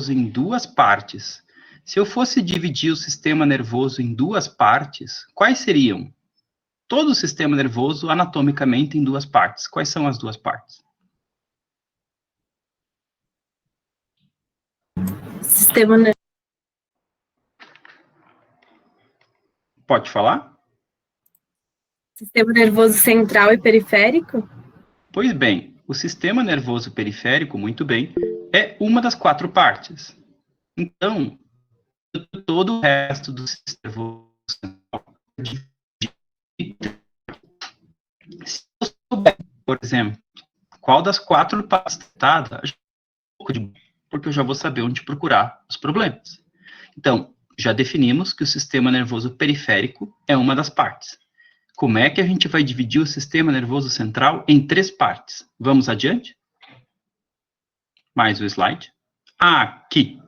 em duas partes. Se eu fosse dividir o sistema nervoso em duas partes, quais seriam? Todo o sistema nervoso anatomicamente em duas partes. Quais são as duas partes? Pode falar? Sistema nervoso central e periférico? Pois bem, o sistema nervoso periférico, muito bem, é uma das quatro partes. Então, todo o resto do sistema nervoso central é dividido. Se eu souber, por exemplo, qual das quatro partes tratada, porque eu já vou saber onde procurar os problemas. Então, já definimos que o sistema nervoso periférico é uma das partes. Como é que a gente vai dividir o sistema nervoso central em três partes? Vamos adiante? Mais o slide. Aqui.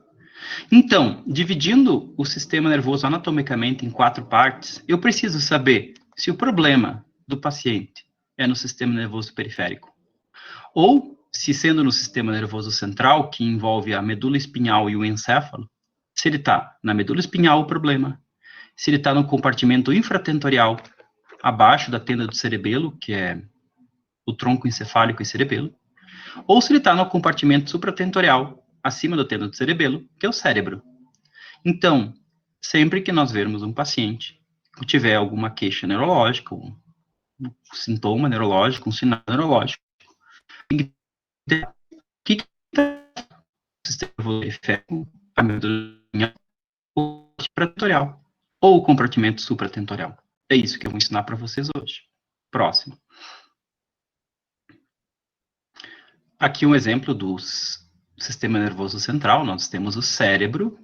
Então, dividindo o sistema nervoso anatomicamente em quatro partes, eu preciso saber se o problema do paciente é no sistema nervoso periférico, ou se sendo no sistema nervoso central, que envolve a medula espinhal e o encéfalo, se ele está na medula espinhal o problema, se ele está no compartimento infratentorial, abaixo da tenda do cerebelo, que é o tronco encefálico e cerebelo, ou se ele está no compartimento supratentorial, acima da tenda do cerebelo, que é o cérebro. Então, sempre que nós vermos um paciente que tiver alguma queixa neurológica, um sintoma neurológico, um sinal neurológico, tem que ter o que está no sistema periférico, a medula ou supratentorial, ou o compartimento supratentorial. É isso que eu vou ensinar para vocês hoje. Próximo. Aqui um exemplo do sistema nervoso central. Nós temos o cérebro,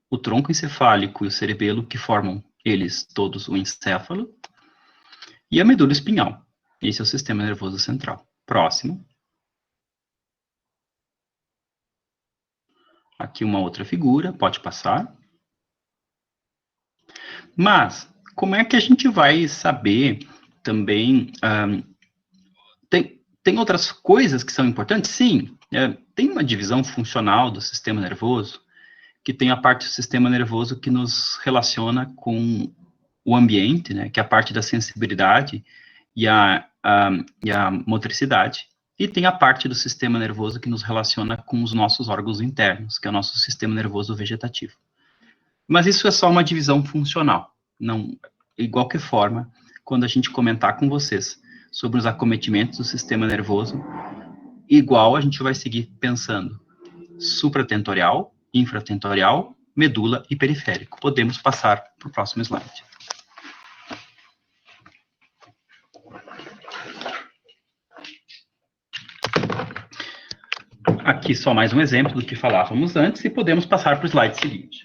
o tronco encefálico e o cerebelo, que formam eles todos o encéfalo, e a medula espinhal. Esse é o sistema nervoso central. Próximo. Aqui uma outra figura, pode passar. Mas, como é que a gente vai saber também... Tem outras coisas que são importantes? Sim, tem uma divisão funcional do sistema nervoso, que tem a parte do sistema nervoso que nos relaciona com o ambiente, né, que é a parte da sensibilidade e a motricidade, e tem a parte do sistema nervoso que nos relaciona com os nossos órgãos internos, que é o nosso sistema nervoso vegetativo. Mas isso é só uma divisão funcional. Não, de qualquer forma, quando a gente comentar com vocês sobre os acometimentos do sistema nervoso, igual a gente vai seguir pensando supratentorial, infratentorial, medula e periférico. Podemos passar para o próximo slide. Aqui só mais um exemplo do que falávamos antes e podemos passar para o slide seguinte.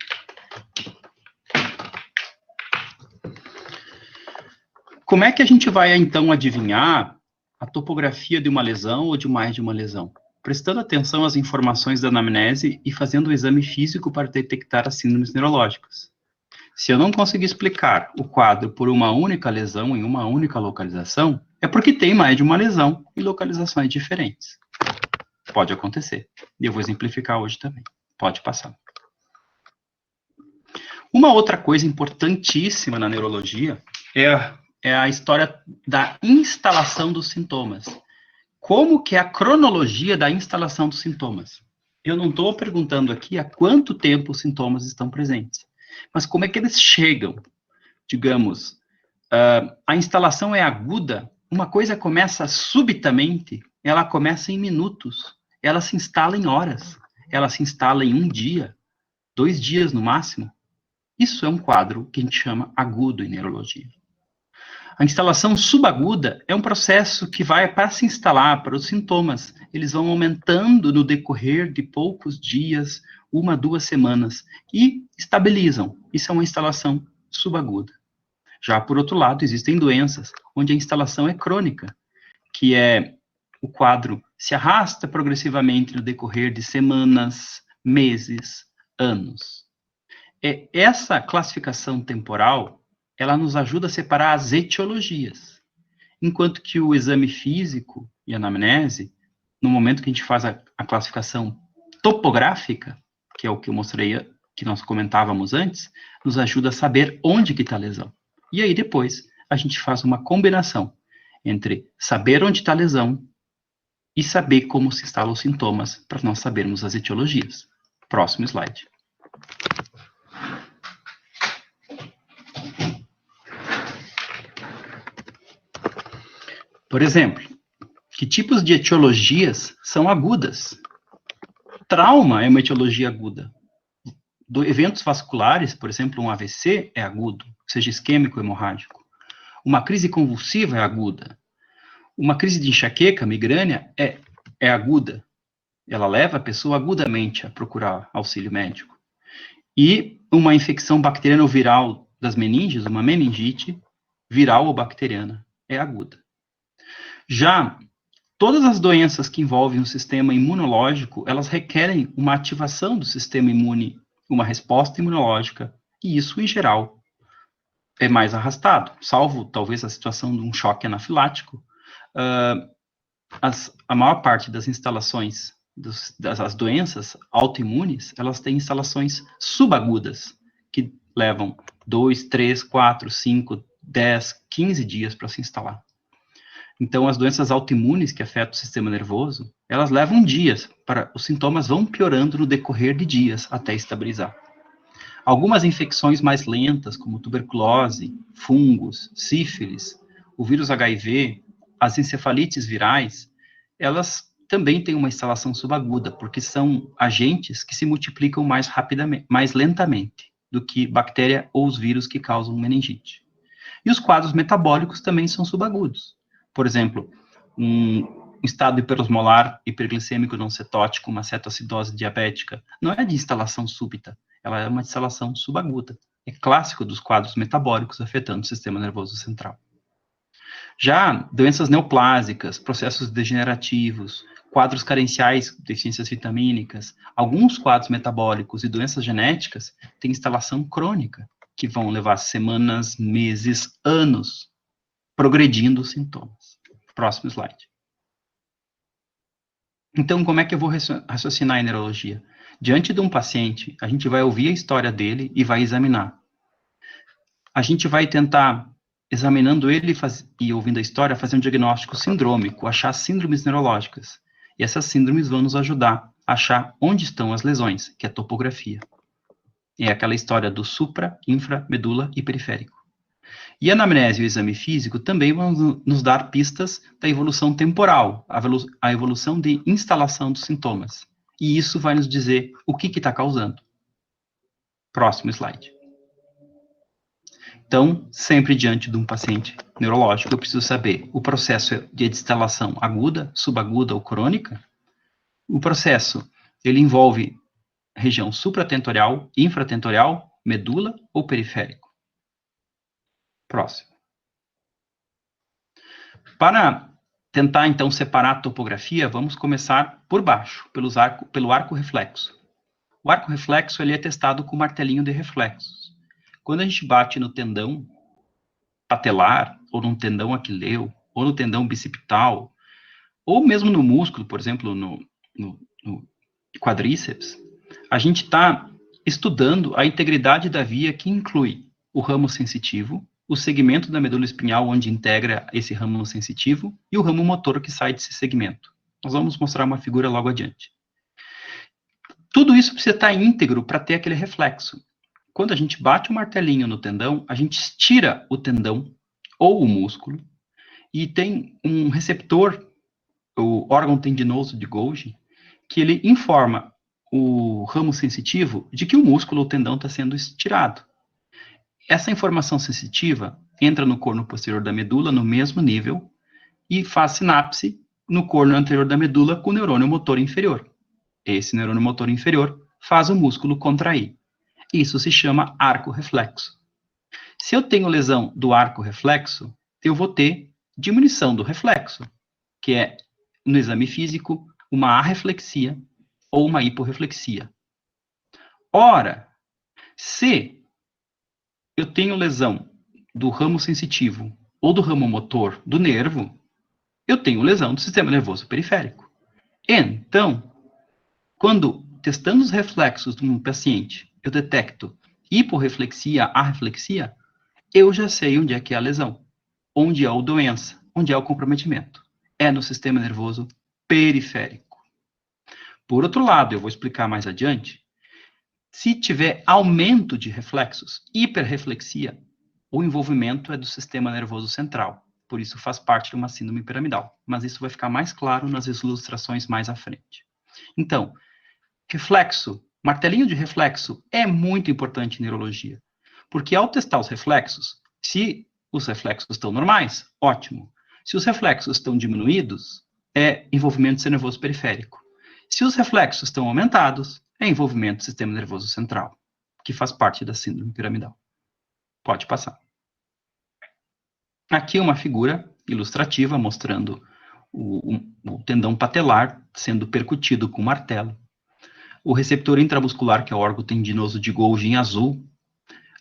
Como é que a gente vai, então, adivinhar a topografia de uma lesão ou de mais de uma lesão? Prestando atenção às informações da anamnese e fazendo o exame físico para detectar as síndromes neurológicas. Se eu não conseguir explicar o quadro por uma única lesão em uma única localização, é porque tem mais de uma lesão em localizações diferentes. Pode acontecer. E eu vou exemplificar hoje também. Pode passar. Uma outra coisa importantíssima na neurologia é a história da instalação dos sintomas. Como que é a cronologia da instalação dos sintomas? Eu não estou perguntando aqui há quanto tempo os sintomas estão presentes, mas como é que eles chegam? Digamos, a instalação é aguda, uma coisa começa subitamente, ela começa em minutos, ela se instala em horas, ela se instala em um dia, 2 dias no máximo. Isso é um quadro que a gente chama agudo em neurologia. A instalação subaguda é um processo que vai para se instalar, para os sintomas. Eles vão aumentando no decorrer de poucos dias, 1, 2 semanas, e estabilizam. Isso é uma instalação subaguda. Já por outro lado, existem doenças onde a instalação é crônica, que é o quadro se arrasta progressivamente no decorrer de semanas, meses, anos. Essa classificação temporal ela nos ajuda a separar as etiologias. Enquanto que o exame físico e a anamnese, no momento que a gente faz a classificação topográfica, que é o que eu mostrei, que nós comentávamos antes, nos ajuda a saber onde que está a lesão. E aí, depois, a gente faz uma combinação entre saber onde está a lesão e saber como se instalam os sintomas, para nós sabermos as etiologias. Próximo slide. Por exemplo, que tipos de etiologias são agudas? Trauma é uma etiologia aguda. Eventos vasculares, por exemplo, um AVC é agudo, seja isquêmico ou hemorrágico. Uma crise convulsiva é aguda. Uma crise de enxaqueca, migrânia, é aguda. Ela leva a pessoa agudamente a procurar auxílio médico. E uma infecção bacteriana ou viral das meninges, uma meningite, viral ou bacteriana, é aguda. Já todas as doenças que envolvem o sistema imunológico, elas requerem uma ativação do sistema imune, uma resposta imunológica, e isso, em geral, é mais arrastado, salvo talvez a situação de um choque anafilático. A maior parte das instalações, das doenças autoimunes, elas têm instalações subagudas, que levam 2, 3, 4, 5, 10, 15 dias para se instalar. Então, as doenças autoimunes que afetam o sistema nervoso, elas levam dias, os sintomas vão piorando no decorrer de dias até estabilizar. Algumas infecções mais lentas, como tuberculose, fungos, sífilis, o vírus HIV, as encefalites virais, elas também têm uma instalação subaguda, porque são agentes que se multiplicam mais rapidamente, mais lentamente do que bactéria ou os vírus que causam meningite. E os quadros metabólicos também são subagudos. Por exemplo, um estado hiperosmolar, hiperglicêmico não cetótico, uma cetoacidose diabética, não é de instalação súbita, ela é uma instalação subaguda. É clássico dos quadros metabólicos afetando o sistema nervoso central. Já doenças neoplásicas, processos degenerativos, quadros carenciais, deficiências vitamínicas, alguns quadros metabólicos e doenças genéticas têm instalação crônica, que vão levar semanas, meses, anos, progredindo os sintomas. Próximo slide. Então, como é que eu vou raciocinar em neurologia? Diante de um paciente, a gente vai ouvir a história dele e vai examinar. A gente vai tentar, examinando ele e ouvindo a história, fazer um diagnóstico sindrômico, achar síndromes neurológicas. E essas síndromes vão nos ajudar a achar onde estão as lesões, que é a topografia. É aquela história do supra, infra, medula e periférico. E a anamnese e o exame físico também vão nos dar pistas da evolução temporal, a evolução de instalação dos sintomas. E isso vai nos dizer o que está causando. Próximo slide. Então, sempre diante de um paciente neurológico, eu preciso saber o processo de instalação aguda, subaguda ou crônica. O processo, ele envolve região supratentorial, infratentorial, medula ou periférico. Próximo. Para tentar, então, separar a topografia, vamos começar por baixo, pelo arco reflexo. O arco reflexo ele é testado com martelinho de reflexos. Quando a gente bate no tendão patelar, ou no tendão aquileu, ou no tendão bicipital, ou mesmo no músculo, por exemplo, no quadríceps, a gente está estudando a integridade da via que inclui o ramo sensitivo, o segmento da medula espinhal onde integra esse ramo sensitivo e o ramo motor que sai desse segmento. Nós vamos mostrar uma figura logo adiante. Tudo isso precisa estar íntegro para ter aquele reflexo. Quando a gente bate o martelinho no tendão, a gente estira o tendão ou o músculo e tem um receptor, o órgão tendinoso de Golgi, que ele informa o ramo sensitivo de que o músculo ou tendão está sendo estirado. Essa informação sensitiva entra no corno posterior da medula, no mesmo nível, e faz sinapse no corno anterior da medula com o neurônio motor inferior. Esse neurônio motor inferior faz o músculo contrair. Isso se chama arco reflexo. Se eu tenho lesão do arco reflexo, eu vou ter diminuição do reflexo, que é, no exame físico, uma arreflexia ou uma hiporreflexia. Ora, se eu tenho lesão do ramo sensitivo ou do ramo motor do nervo, eu tenho lesão do sistema nervoso periférico. Então, quando testando os reflexos de um paciente, eu detecto hiporreflexia, arreflexia, eu já sei onde é que é a lesão, onde é a doença, onde é o comprometimento. É no sistema nervoso periférico. Por outro lado, eu vou explicar mais adiante, se tiver aumento de reflexos, hiperreflexia, o envolvimento é do sistema nervoso central. Por isso faz parte de uma síndrome piramidal. Mas isso vai ficar mais claro nas ilustrações mais à frente. Então, reflexo, martelinho de reflexo é muito importante em neurologia. Porque ao testar os reflexos, se os reflexos estão normais, ótimo. Se os reflexos estão diminuídos, é envolvimento do sistema nervoso periférico. Se os reflexos estão aumentados, é envolvimento do sistema nervoso central, que faz parte da síndrome piramidal. Pode passar. Aqui uma figura ilustrativa mostrando o tendão patelar sendo percutido com martelo. O receptor intramuscular, que é o órgão tendinoso de Golgi em azul,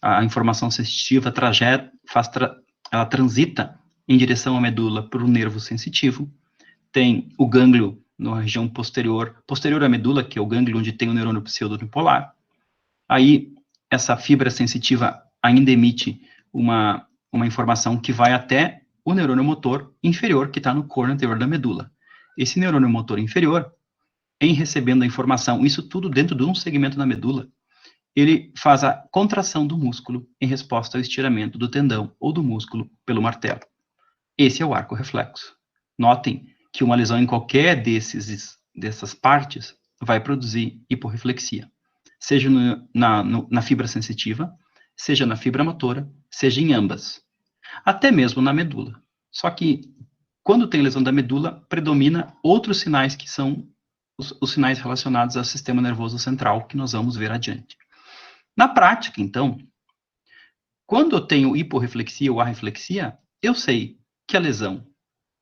a informação sensitiva ela transita em direção à medula por um nervo sensitivo. Tem o gânglio na região posterior à medula, que é o gânglio onde tem o neurônio pseudonipolar. Aí, essa fibra sensitiva ainda emite uma informação que vai até o neurônio motor inferior, que está no corno anterior da medula. Esse neurônio motor inferior, em recebendo a informação, isso tudo dentro de um segmento da medula, ele faz a contração do músculo em resposta ao estiramento do tendão ou do músculo pelo martelo. Esse é o arco reflexo. Notem que uma lesão em qualquer dessas partes vai produzir hiporreflexia, seja na fibra sensitiva, seja na fibra motora, seja em ambas. Até mesmo na medula. Só que, quando tem lesão da medula, predomina outros sinais que são os sinais relacionados ao sistema nervoso central, que nós vamos ver adiante. Na prática, então, quando eu tenho hiporreflexia ou arreflexia, eu sei que a lesão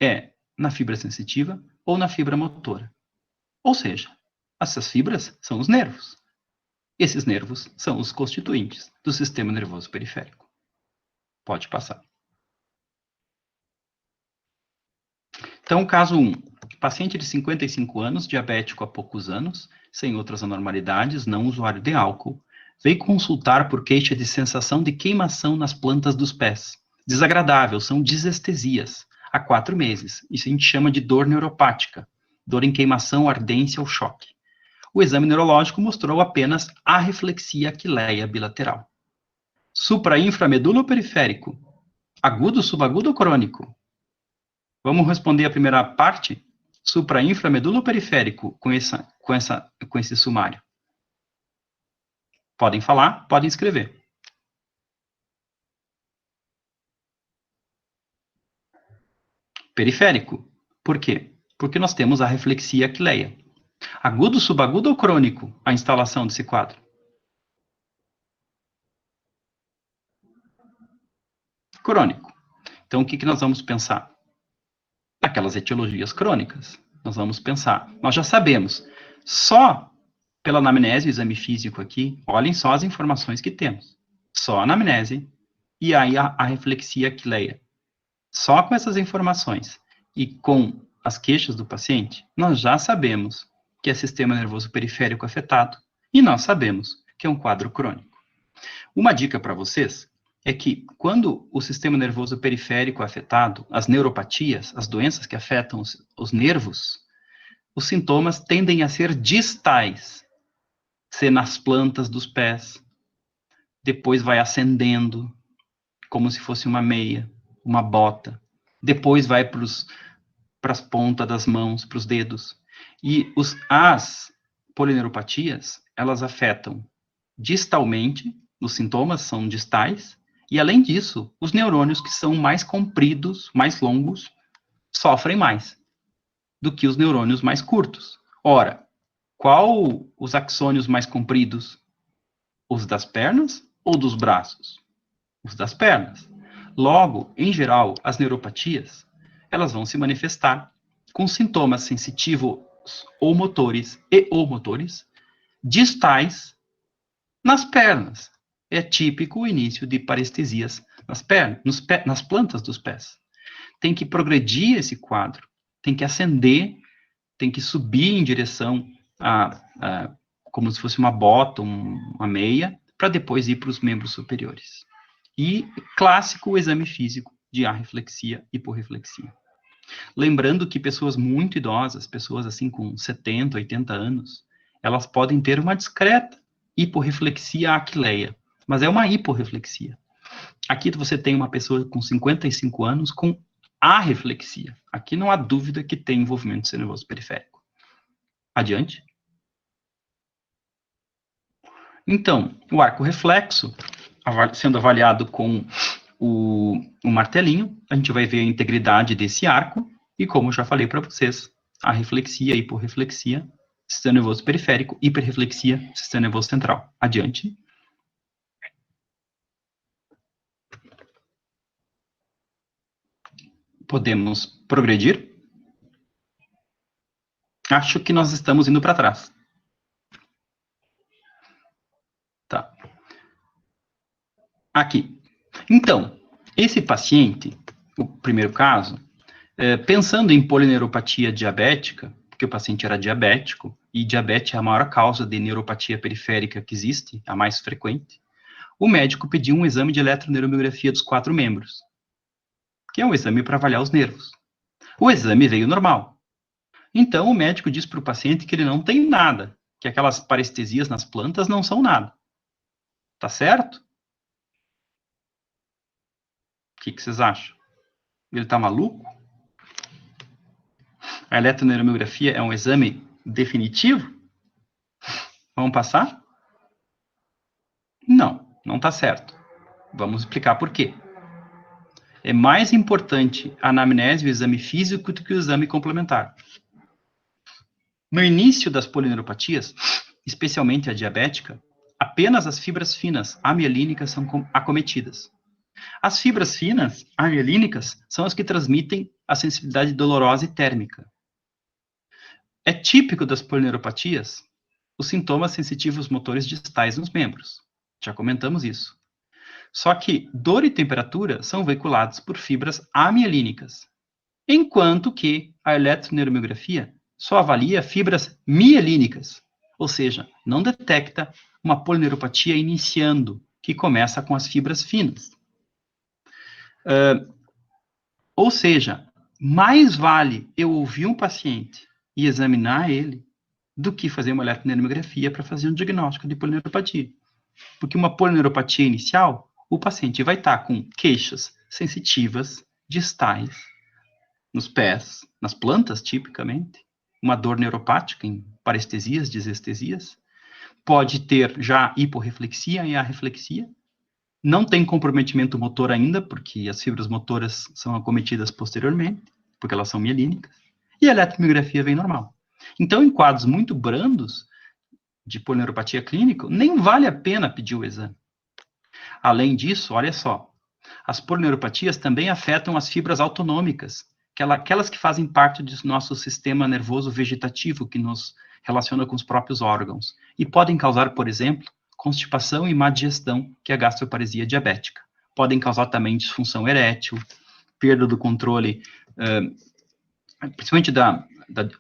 é na fibra sensitiva ou na fibra motora. Ou seja, essas fibras são os nervos. Esses nervos são os constituintes do sistema nervoso periférico. Pode passar. Então, caso 1. Paciente de 55 anos, diabético há poucos anos, sem outras anormalidades, não usuário de álcool, veio consultar por queixa de sensação de queimação nas plantas dos pés. Desagradável, são disestesias, há 4 meses. Isso a gente chama de dor neuropática, dor em queimação, ardência ou choque. O exame neurológico mostrou apenas arreflexia aquileia bilateral. Supra-inframedula ou periférico? Agudo, subagudo ou crônico? Vamos responder a primeira parte? Supra-inframedula ou periférico com esse sumário? Podem falar, podem escrever. Periférico. Por quê? Porque nós temos a reflexia aquileia. Agudo, subagudo ou crônico a instalação desse quadro? Crônico. Então, o que nós vamos pensar? Aquelas etiologias crônicas. Nós vamos pensar. Nós já sabemos. Só pela anamnese, o exame físico aqui, olhem só as informações que temos. Só a anamnese e aí a reflexia aquileia. Só com essas informações e com as queixas do paciente, nós já sabemos que é sistema nervoso periférico afetado e nós sabemos que é um quadro crônico. Uma dica para vocês é que quando o sistema nervoso periférico é afetado, as neuropatias, as doenças que afetam os nervos, os sintomas tendem a ser distais, ser nas plantas dos pés, depois vai ascendendo, como se fosse uma meia, uma bota, depois vai para as pontas das mãos, para os dedos. E as polineuropatias, elas afetam distalmente, os sintomas são distais, e além disso, os neurônios que são mais compridos, mais longos, sofrem mais do que os neurônios mais curtos. Ora, qual os axônios mais compridos? Os das pernas ou dos braços? Os das pernas. Logo, em geral, as neuropatias, elas vão se manifestar com sintomas sensitivos ou motores distais nas pernas. É típico o início de parestesias nas pernas, nas plantas dos pés. Tem que progredir esse quadro, tem que ascender, tem que subir em direção como se fosse uma bota, uma meia, para depois ir para os membros superiores. E clássico, o exame físico de arreflexia e hiporreflexia. Lembrando que pessoas muito idosas, pessoas assim com 70, 80 anos, elas podem ter uma discreta hiporreflexia aquileia, mas é uma hiporreflexia. Aqui você tem uma pessoa com 55 anos com arreflexia. Aqui não há dúvida que tem envolvimento do sistema nervoso periférico. Adiante. Então, o arco reflexo, sendo avaliado com o martelinho, a gente vai ver a integridade desse arco, e como eu já falei para vocês, a reflexia, hiporreflexia, sistema nervoso periférico, hiperreflexia, sistema nervoso central. Adiante. Podemos progredir? Acho que nós estamos indo para trás. Tá. Aqui. Então, esse paciente, o primeiro caso, pensando em polineuropatia diabética, porque o paciente era diabético, e diabetes é a maior causa de neuropatia periférica que existe, a mais frequente, o médico pediu um exame de eletroneuromiografia dos 4 membros, que é um exame para avaliar os nervos. O exame veio normal. Então, o médico diz para o paciente que ele não tem nada, que aquelas parestesias nas plantas não são nada. Tá certo? O que vocês acham? Ele tá maluco? A eletroneuromiografia é um exame definitivo? Vamos passar? Não tá certo. Vamos explicar por quê. É mais importante a anamnese e o exame físico do que o exame complementar. No início das polineuropatias, especialmente a diabética, apenas as fibras finas amielínicas são acometidas. As fibras finas amielínicas são as que transmitem a sensibilidade dolorosa e térmica. É típico das polineuropatias os sintomas sensitivos motores distais nos membros. Já comentamos isso. Só que dor e temperatura são veiculados por fibras amielínicas, enquanto que a eletroneuromiografia só avalia fibras mielínicas, ou seja, não detecta uma polineuropatia iniciando, que começa com as fibras finas. Ou seja, mais vale eu ouvir um paciente e examinar ele do que fazer uma eletroneuromiografia para fazer um diagnóstico de polineuropatia. Porque uma polineuropatia inicial, o paciente vai estar com queixas sensitivas, distais, nos pés, nas plantas, tipicamente, uma dor neuropática em parestesias, disestesias, pode ter já hiporreflexia e arreflexia, não tem comprometimento motor ainda, porque as fibras motoras são acometidas posteriormente, porque elas são mielínicas, e a eletromiografia vem normal. Então, em quadros muito brandos de polineuropatia clínica, nem vale a pena pedir o exame. Além disso, olha só, as polineuropatias também afetam as fibras autonômicas, aquelas que fazem parte do nosso sistema nervoso vegetativo, que nos relaciona com os próprios órgãos, e podem causar, por exemplo, constipação e má digestão, que é a gastroparesia diabética. Podem causar também disfunção erétil, perda do controle, principalmente da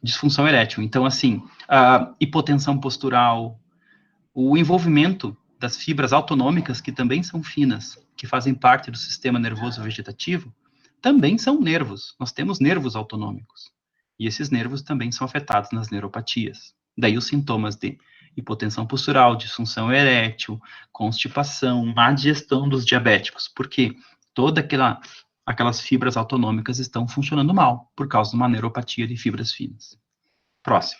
disfunção erétil. Então, assim, a hipotensão postural, o envolvimento das fibras autonômicas, que também são finas, que fazem parte do sistema nervoso vegetativo, também são nervos. Nós temos nervos autonômicos. E esses nervos também são afetados nas neuropatias. Daí os sintomas de hipotensão postural, disfunção erétil, constipação, má digestão dos diabéticos. Porque toda aquelas fibras autonômicas estão funcionando mal por causa de uma neuropatia de fibras finas. Próximo.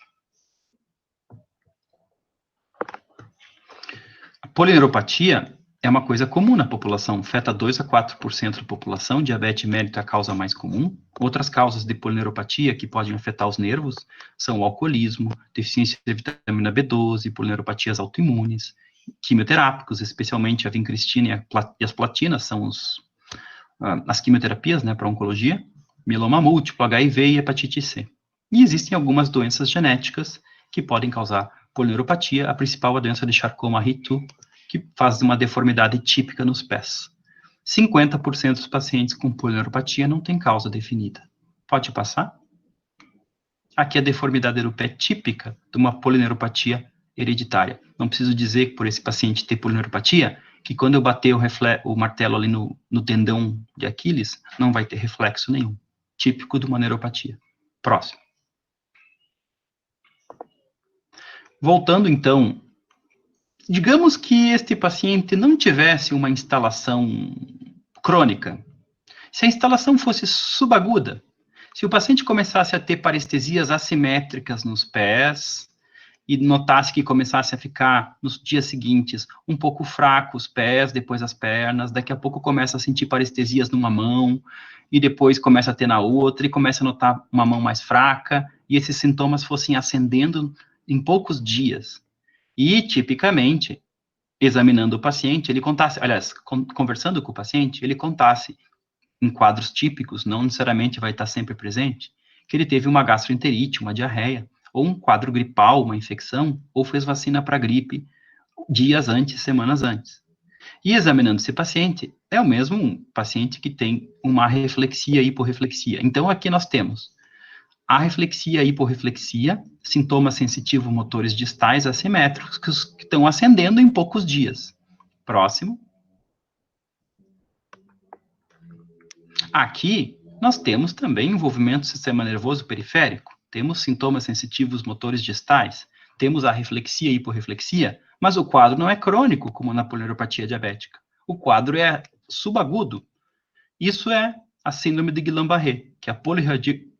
A polineuropatia é uma coisa comum na população, afeta 2 a 4% da população, diabetes mellitus é a causa mais comum. Outras causas de polineuropatia que podem afetar os nervos são o alcoolismo, deficiência de vitamina B12, polineuropatias autoimunes, quimioterápicos, especialmente a vincristina e as platinas, são as quimioterapias, né, para oncologia, mieloma múltiplo, HIV e hepatite C. E existem algumas doenças genéticas que podem causar polineuropatia, a principal é a doença de Charcot-Marie-Tooth, que faz uma deformidade típica nos pés. 50% dos pacientes com polineuropatia não tem causa definida. Pode passar? Aqui a deformidade do pé típica de uma polineuropatia hereditária. Não preciso dizer que por esse paciente ter polineuropatia, que quando eu bater o martelo ali no tendão de Aquiles, não vai ter reflexo nenhum. Típico de uma neuropatia. Próximo. Voltando, então, digamos que este paciente não tivesse uma instalação crônica. Se a instalação fosse subaguda, se o paciente começasse a ter parestesias assimétricas nos pés e notasse que começasse a ficar, nos dias seguintes, um pouco fraco os pés, depois as pernas, daqui a pouco começa a sentir parestesias numa mão, e depois começa a ter na outra, e começa a notar uma mão mais fraca, e esses sintomas fossem ascendendo em poucos dias. E, tipicamente, examinando o paciente, ele contasse, aliás, conversando com o paciente, ele contasse em quadros típicos, não necessariamente vai estar sempre presente, que ele teve uma gastroenterite, uma diarreia, ou um quadro gripal, uma infecção, ou fez vacina para gripe dias antes, semanas antes. E examinando esse paciente, é o mesmo paciente que tem uma reflexia e hiporreflexia. Então, aqui nós temos a reflexia e hiporreflexia, sintomas sensitivo-motores distais assimétricos que estão ascendendo em poucos dias. Próximo. Aqui, nós temos também envolvimento do sistema nervoso periférico, temos sintomas sensitivos motores distais, temos a reflexia e hiporreflexia, mas o quadro não é crônico, como na polineuropatia diabética. O quadro é subagudo. Isso é a síndrome de Guillain-Barré, que é a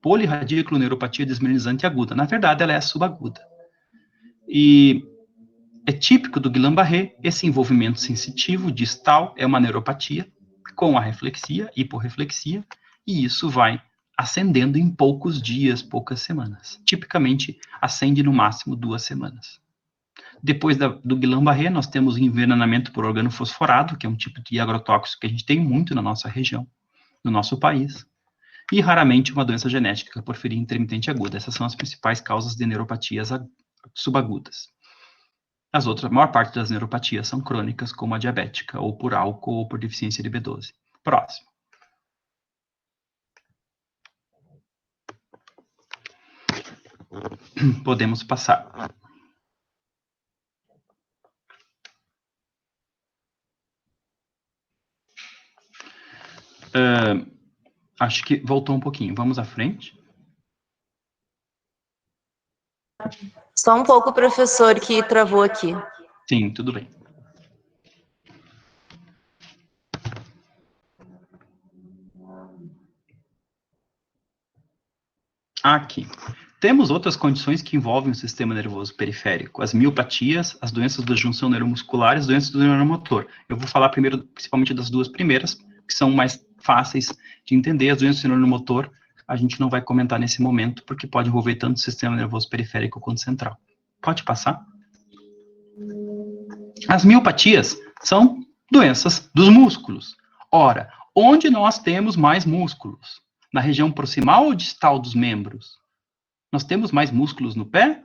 polirradiciloneuropatia desmineralizante aguda. Na verdade, ela é subaguda. E é típico do Guillain-Barré, esse envolvimento sensitivo distal é uma neuropatia, com a reflexia, hiporreflexia, e isso vai ascendendo em poucos dias, poucas semanas. Tipicamente, ascende no máximo 2 semanas. Depois do Guillain-Barré, nós temos envenenamento por organofosforado, que é um tipo de agrotóxico que a gente tem muito na nossa região, no nosso país, e raramente uma doença genética, porfiria intermitente aguda. Essas são as principais causas de neuropatias subagudas. As outras, a maior parte das neuropatias são crônicas, como a diabética, ou por álcool, ou por deficiência de B12. Próximo. Podemos passar. Acho que voltou um pouquinho. Vamos à frente. Só um pouco, professor, que travou aqui. Sim, tudo bem. Aqui. Temos outras condições que envolvem o sistema nervoso periférico, as miopatias, as doenças da junção neuromuscular e as doenças do neuromotor. Eu vou falar primeiro, principalmente das duas primeiras, que são mais fáceis de entender. As doenças do neuromotor, a gente não vai comentar nesse momento, porque pode envolver tanto o sistema nervoso periférico quanto central. Pode passar. As miopatias são doenças dos músculos. Ora, onde nós temos mais músculos? Na região proximal ou distal dos membros? Nós temos mais músculos no pé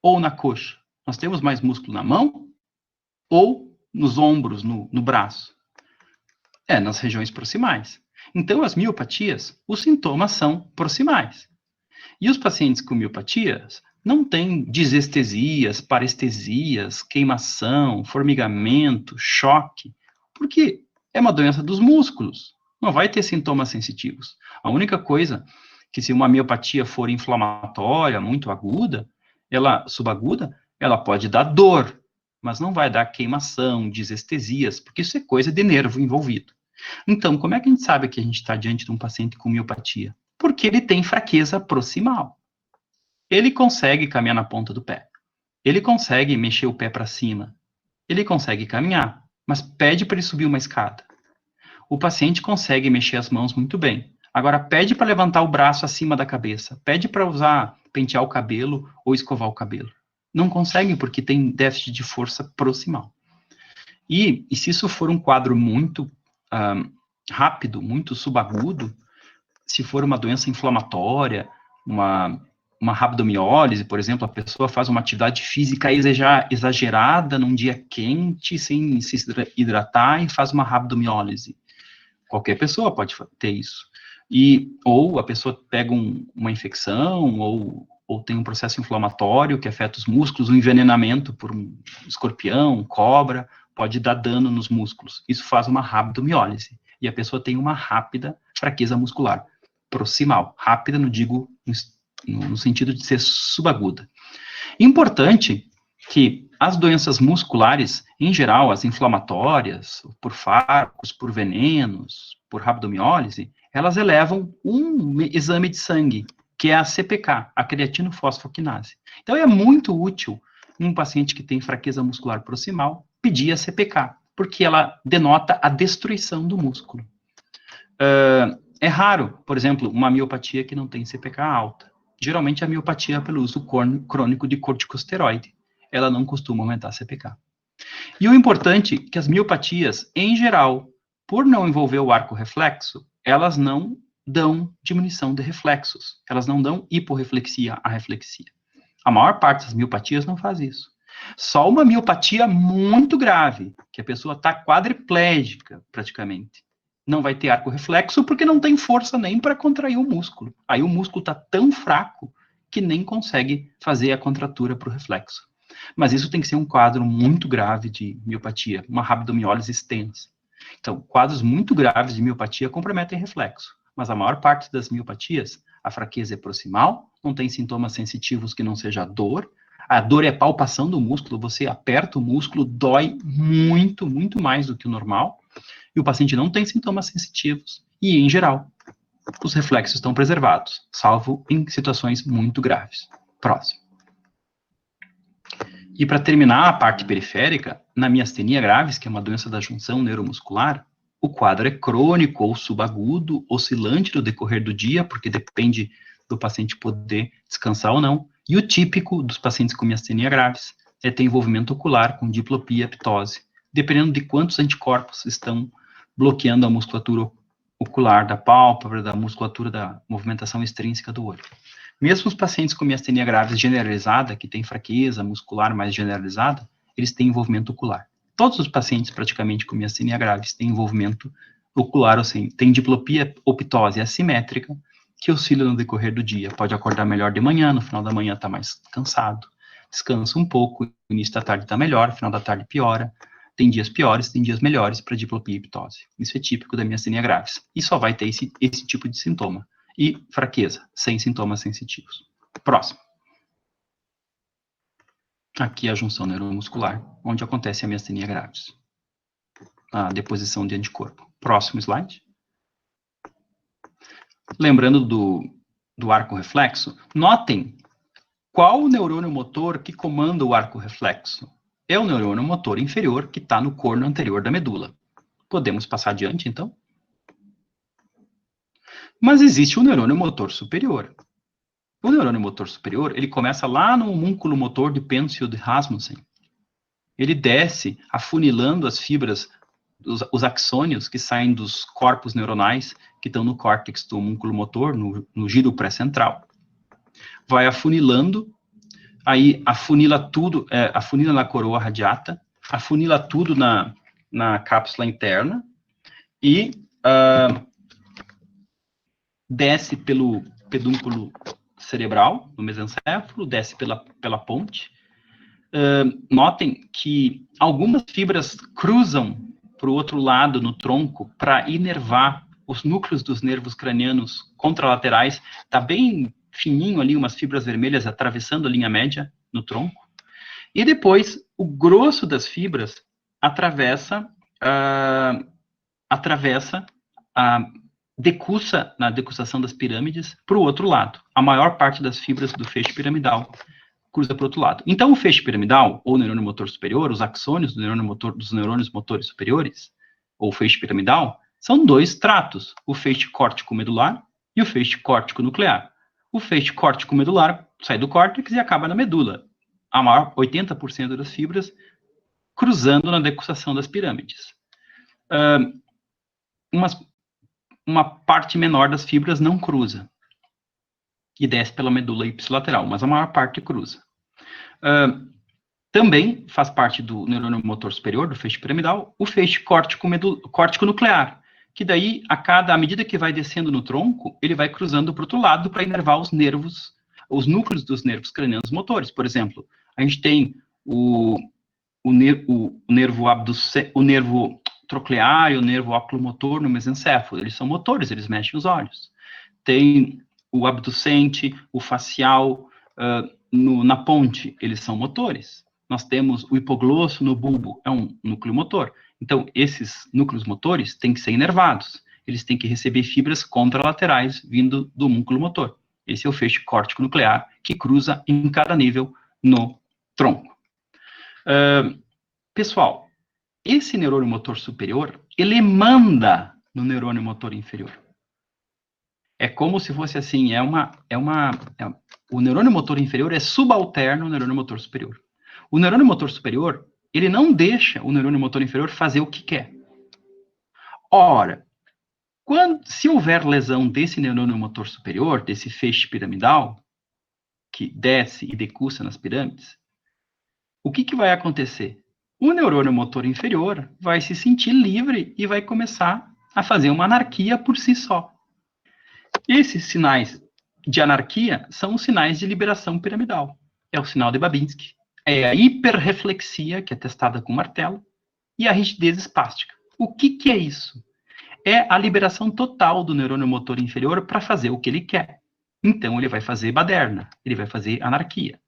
ou na coxa? Nós temos mais músculo na mão ou nos ombros, no braço? É, nas regiões proximais. Então, as miopatias, os sintomas são proximais. E os pacientes com miopatias não têm disestesias, parestesias, queimação, formigamento, choque, porque é uma doença dos músculos. Não vai ter sintomas sensitivos. A única coisa que se uma miopatia for inflamatória, muito aguda, subaguda, ela pode dar dor, mas não vai dar queimação, disestesias, porque isso é coisa de nervo envolvido. Então, como é que a gente sabe que a gente está diante de um paciente com miopatia? Porque ele tem fraqueza proximal. Ele consegue caminhar na ponta do pé. Ele consegue mexer o pé para cima. Ele consegue caminhar, mas pede para ele subir uma escada. O paciente consegue mexer as mãos muito bem. Agora, pede para levantar o braço acima da cabeça. Pede para pentear o cabelo ou escovar o cabelo. Não consegue porque tem déficit de força proximal. E se isso for um quadro muito rápido, muito subagudo, se for uma doença inflamatória, uma rabdomiólise, por exemplo, a pessoa faz uma atividade física exagerada num dia quente, sem se hidratar, e faz uma rabdomiólise. Qualquer pessoa pode ter isso. Ou a pessoa pega uma infecção, ou ou tem um processo inflamatório que afeta os músculos, um envenenamento por um escorpião, cobra, pode dar dano nos músculos. Isso faz uma rabdomiólise, e a pessoa tem uma rápida fraqueza muscular proximal. Rápida, não digo no sentido de ser subaguda. Importante que as doenças musculares, em geral, as inflamatórias, por fármacos, por venenos, por rabdomiólise, elas elevam um exame de sangue, que é a CPK, a creatinofosfoquinase. Então, é muito útil, em um paciente que tem fraqueza muscular proximal, pedir a CPK, porque ela denota a destruição do músculo. É raro, por exemplo, uma miopatia que não tem CPK alta. Geralmente, a miopatia é pelo uso crônico de corticosteroide. Ela não costuma aumentar a CPK. E o importante é que as miopatias, em geral, por não envolver o arco reflexo, elas não dão diminuição de reflexos. Elas não dão hiporreflexia à reflexia. A maior parte das miopatias não faz isso. Só uma miopatia muito grave, que a pessoa está quadriplégica, praticamente, não vai ter arco reflexo porque não tem força nem para contrair o músculo. Aí o músculo está tão fraco que nem consegue fazer a contratura para o reflexo. Mas isso tem que ser um quadro muito grave de miopatia, uma rabdomiólise extensa. Então, quadros muito graves de miopatia comprometem reflexo. Mas a maior parte das miopatias, a fraqueza é proximal, não tem sintomas sensitivos que não seja dor. A dor é palpação do músculo, você aperta o músculo, dói muito, muito mais do que o normal. E o paciente não tem sintomas sensitivos. E, em geral, os reflexos estão preservados, salvo em situações muito graves. Próximo. E para terminar a parte periférica, na miastenia gravis, que é uma doença da junção neuromuscular, o quadro é crônico ou subagudo, oscilante no decorrer do dia, porque depende do paciente poder descansar ou não. E o típico dos pacientes com miastenia gravis é ter envolvimento ocular com diplopia e ptose, dependendo de quantos anticorpos estão bloqueando a musculatura ocular da pálpebra, da musculatura da movimentação extrínseca do olho. Mesmo os pacientes com miastenia gravis generalizada, que tem fraqueza muscular mais generalizada, eles têm envolvimento ocular. Todos os pacientes, praticamente, com miastenia gravis têm envolvimento ocular, ou seja, tem diplopia ou ptose assimétrica, que oscila no decorrer do dia. Pode acordar melhor de manhã, no final da manhã está mais cansado, descansa um pouco, no início da tarde está melhor, no final da tarde piora. Tem dias piores, tem dias melhores para diplopia e ptose. Isso é típico da miastenia gravis. E só vai ter esse tipo de sintoma. E fraqueza, sem sintomas sensitivos. Próximo. Aqui é a junção neuromuscular, onde acontece a miastenia gravis. A deposição de anticorpo. Próximo slide. Lembrando do arco reflexo, notem qual o neurônio motor que comanda o arco reflexo. É o neurônio motor inferior que está no corno anterior da medula. Podemos passar adiante, então? Mas existe o neurônio motor superior. O neurônio motor superior, ele começa lá no homúnculo motor de Penfield-Rasmussen. Ele desce afunilando as fibras, os axônios que saem dos corpos neuronais que estão no córtex do homúnculo motor, no giro pré-central. Vai afunilando, aí afunila tudo, afunila na coroa radiata, afunila tudo na cápsula interna e desce pelo pedúnculo cerebral, no mesencéfalo, desce pela ponte. Notem que algumas fibras cruzam para o outro lado no tronco para inervar os núcleos dos nervos cranianos contralaterais. Está bem fininho ali, umas fibras vermelhas atravessando a linha média no tronco. E depois, o grosso das fibras atravessa decursa na decussação das pirâmides para o outro lado. A maior parte das fibras do feixe piramidal cruza para o outro lado. Então, o feixe piramidal, ou neurônio motor superior, os axônios dos neurônios motores superiores, ou feixe piramidal, são dois tratos, o feixe córtico-medular e o feixe córtico-nuclear. O feixe córtico-medular sai do córtex e acaba na medula. A maior, 80% das fibras, cruzando na decussação das pirâmides. Uma parte menor das fibras não cruza e desce pela medula ipsilateral, mas a maior parte cruza. Também faz parte do neurônio motor superior, do feixe piramidal, o feixe córtico-nuclear, que daí, à medida que vai descendo no tronco, ele vai cruzando para o outro lado para inervar os nervos os núcleos dos nervos cranianos motores. Por exemplo, a gente tem o nervo troclear e o nervo oculomotor no mesencéfalo. Eles são motores, eles mexem os olhos. Tem o abducente, o facial na ponte, eles são motores. Nós temos o hipoglosso no bulbo, é um núcleo motor. Então, esses núcleos motores têm que ser inervados. Eles têm que receber fibras contralaterais vindo do músculo motor. Esse é o feixe córtico nuclear que cruza em cada nível no tronco. Pessoal, esse neurônio motor superior, ele manda no neurônio motor inferior. É como se fosse assim, o neurônio motor inferior é subalterno ao neurônio motor superior. O neurônio motor superior, ele não deixa o neurônio motor inferior fazer o que quer. Ora, se houver lesão desse neurônio motor superior, desse feixe piramidal, que desce e decursa nas pirâmides, o que vai acontecer? O neurônio motor inferior vai se sentir livre e vai começar a fazer uma anarquia por si só. Esses sinais de anarquia são os sinais de liberação piramidal. É o sinal de Babinski, é a hiperreflexia, que é testada com martelo, e a rigidez espástica. O que é isso? É a liberação total do neurônio motor inferior para fazer o que ele quer. Então, ele vai fazer baderna, ele vai fazer anarquia,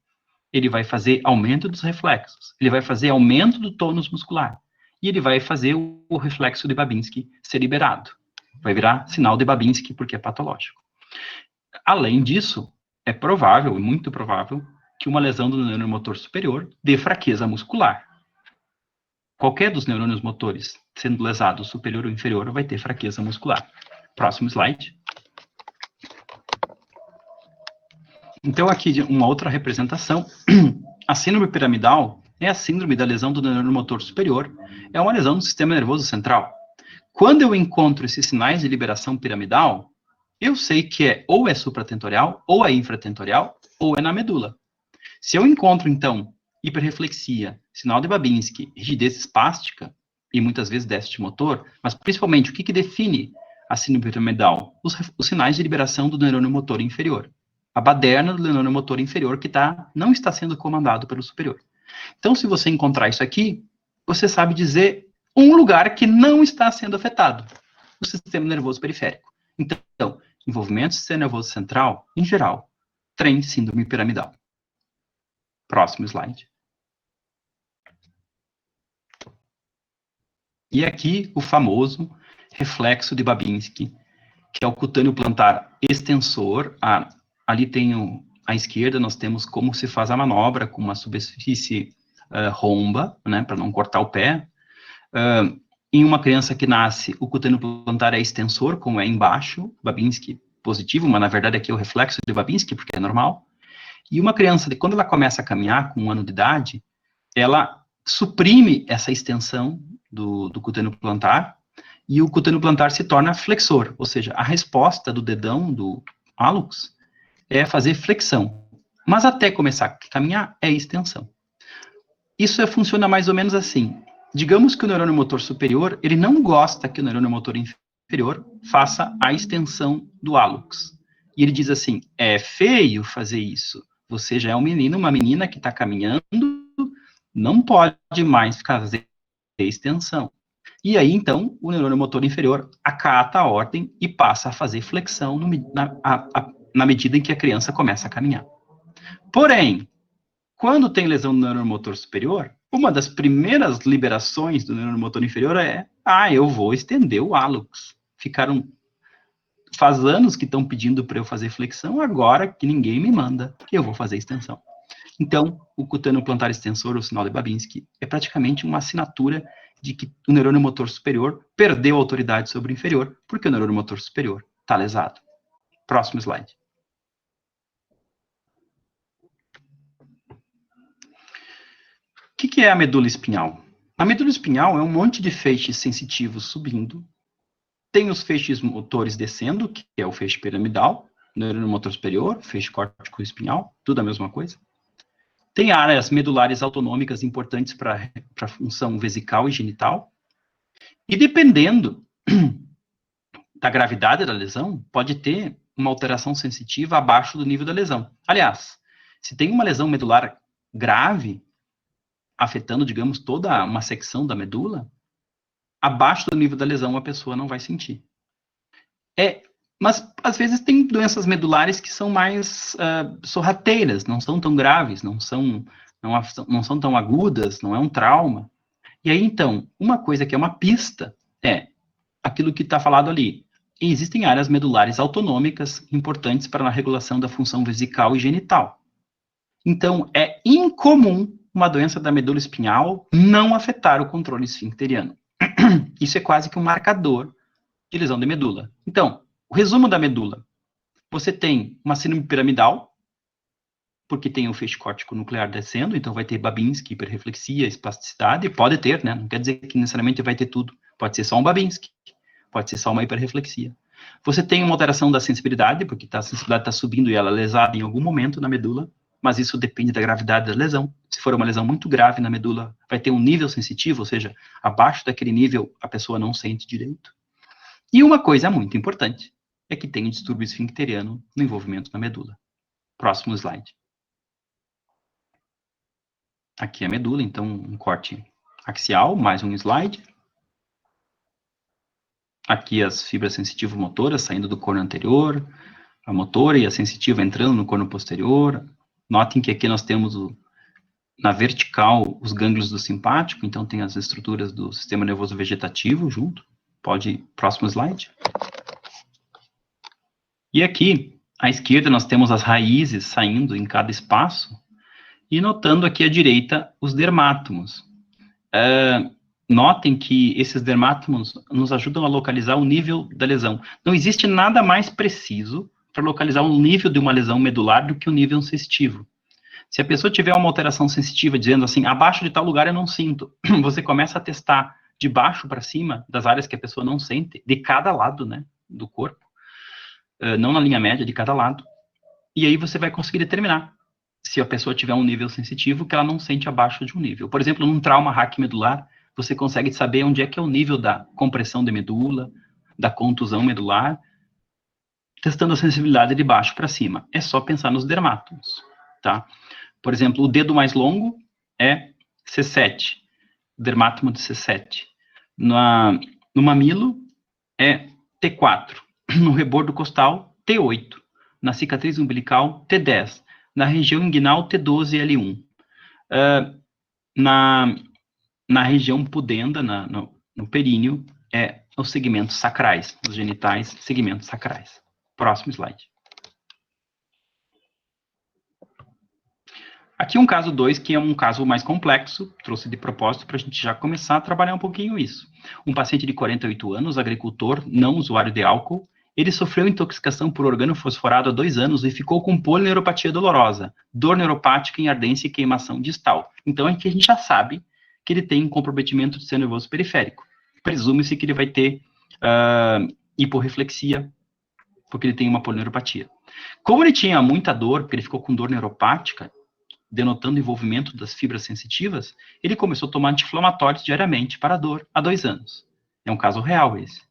ele vai fazer aumento dos reflexos, ele vai fazer aumento do tônus muscular, e ele vai fazer o reflexo de Babinski ser liberado. Vai virar sinal de Babinski, porque é patológico. Além disso, é provável, e muito provável, que uma lesão do neurônio motor superior dê fraqueza muscular. Qualquer dos neurônios motores sendo lesado, superior ou inferior, vai ter fraqueza muscular. Próximo slide. Então, aqui, uma outra representação. A síndrome piramidal é a síndrome da lesão do neurônio motor superior. É uma lesão do sistema nervoso central. Quando eu encontro esses sinais de liberação piramidal, eu sei que ou é supratentorial, ou é infratentorial, ou é na medula. Se eu encontro, então, hiperreflexia, sinal de Babinski, rigidez espástica, e muitas vezes déficit motor, mas principalmente o que define a síndrome piramidal? Os sinais de liberação do neurônio motor inferior. A baderna do neurônio motor inferior que não está sendo comandado pelo superior. Então, se você encontrar isso aqui, você sabe dizer um lugar que não está sendo afetado, o sistema nervoso periférico. Então, envolvimento do sistema nervoso central, em geral, tem síndrome piramidal. Próximo slide. E aqui o famoso reflexo de Babinski, que é o cutâneo plantar extensor. Ali tem à esquerda, nós temos como se faz a manobra com uma superfície romba, né, para não cortar o pé. Em uma criança que nasce, o cutâneo plantar é extensor, como é embaixo, Babinski positivo, mas na verdade aqui é o reflexo de Babinski, porque é normal. E uma criança, quando ela começa a caminhar com 1 ano de idade, ela suprime essa extensão do cutâneo plantar, e o cutâneo plantar se torna flexor, ou seja, a resposta do dedão do hálux é fazer flexão, mas até começar a caminhar é extensão. Isso funciona mais ou menos assim. Digamos que o neurônio motor superior, ele não gosta que o neurônio motor inferior faça a extensão do hálux. E ele diz assim, é feio fazer isso. Você já é um menino, uma menina que está caminhando, não pode mais fazer extensão. E aí, então, o neurônio motor inferior acata a ordem e passa a fazer flexão na medida em que a criança começa a caminhar. Porém, quando tem lesão do neurônio motor superior, uma das primeiras liberações do neurônio motor inferior é, eu vou estender o hálux. Faz anos que estão pedindo para eu fazer flexão, agora que ninguém me manda, eu vou fazer extensão. Então, o cutâneo plantar extensor, o sinal de Babinski, é praticamente uma assinatura de que o neurônio motor superior perdeu autoridade sobre o inferior, porque o neurônio motor superior está lesado. Próximo slide. O que é a medula espinhal? A medula espinhal é um monte de feixes sensitivos subindo, tem os feixes motores descendo, que é o feixe piramidal, neurônio motor superior, feixe córtico espinhal, tudo a mesma coisa. Tem áreas medulares autonômicas importantes para a função vesical e genital. E dependendo da gravidade da lesão, pode ter uma alteração sensitiva abaixo do nível da lesão. Aliás, se tem uma lesão medular grave, afetando, digamos, toda uma secção da medula, abaixo do nível da lesão a pessoa não vai sentir. Mas, às vezes, tem doenças medulares que são mais sorrateiras, não são tão graves, não são tão agudas, não é um trauma. E aí, então, uma coisa que é uma pista é aquilo que está falado ali. Existem áreas medulares autonômicas importantes para a regulação da função vesical e genital. Então, é incomum uma doença da medula espinhal não afetar o controle esfincteriano. Isso é quase que um marcador de lesão de medula. Então, o resumo da medula. Você tem uma síndrome piramidal, porque tem o feixe córtico nuclear descendo, então vai ter Babinski, hiperreflexia, espasticidade, pode ter, né? Não quer dizer que necessariamente vai ter tudo. Pode ser só um Babinski, pode ser só uma hiperreflexia. Você tem uma alteração da sensibilidade, porque a sensibilidade está subindo e ela é lesada em algum momento na medula, mas isso depende da gravidade da lesão. Se for uma lesão muito grave na medula, vai ter um nível sensitivo, ou seja, abaixo daquele nível a pessoa não sente direito. E uma coisa muito importante é que tem um distúrbio esfincteriano no envolvimento da medula. Próximo slide. Aqui é a medula, então um corte axial, mais um slide. Aqui as fibras sensitivo-motoras saindo do corno anterior, a motora e a sensitiva entrando no corno posterior. Notem que aqui nós temos na vertical os gânglios do simpático, então tem as estruturas do sistema nervoso vegetativo junto. Pode ir, próximo slide. E aqui, à esquerda, nós temos as raízes saindo em cada espaço, e notando aqui à direita os dermátomos. Notem que esses dermátomos nos ajudam a localizar o nível da lesão. Não existe nada mais preciso para localizar o nível de uma lesão medular do que o nível sensitivo. Se a pessoa tiver uma alteração sensitiva, dizendo assim, abaixo de tal lugar eu não sinto, você começa a testar de baixo para cima, das áreas que a pessoa não sente, de cada lado, né, do corpo, não na linha média, de cada lado, e aí você vai conseguir determinar se a pessoa tiver um nível sensitivo que ela não sente abaixo de um nível. Por exemplo, num trauma raquimedular, você consegue saber onde é que é o nível da compressão de medula, da contusão medular, testando a sensibilidade de baixo para cima. É só pensar nos dermátomos, tá? Por exemplo, o dedo mais longo é C7, dermátomo de C7. No mamilo é T4. No rebordo costal, T8. Na cicatriz umbilical, T10. Na região inguinal, T12 e L1. Na região pudenda, no períneo, é os segmentos sacrais, os genitais, segmentos sacrais. Próximo slide. Aqui um caso 2, que é um caso mais complexo, trouxe de propósito para a gente já começar a trabalhar um pouquinho isso. Um paciente de 48 anos, agricultor, não usuário de álcool, ele sofreu intoxicação por organofosforado há 2 anos e ficou com polineuropatia dolorosa, dor neuropática em ardência e queimação distal. Então, aqui a gente já sabe que ele tem um comprometimento do sistema nervoso periférico. Presume-se que ele vai ter hiporreflexia, porque ele tem uma polineuropatia. Como ele tinha muita dor, porque ele ficou com dor neuropática, denotando envolvimento das fibras sensitivas, ele começou a tomar anti-inflamatórios diariamente para a dor há 2 anos. É um caso real esse.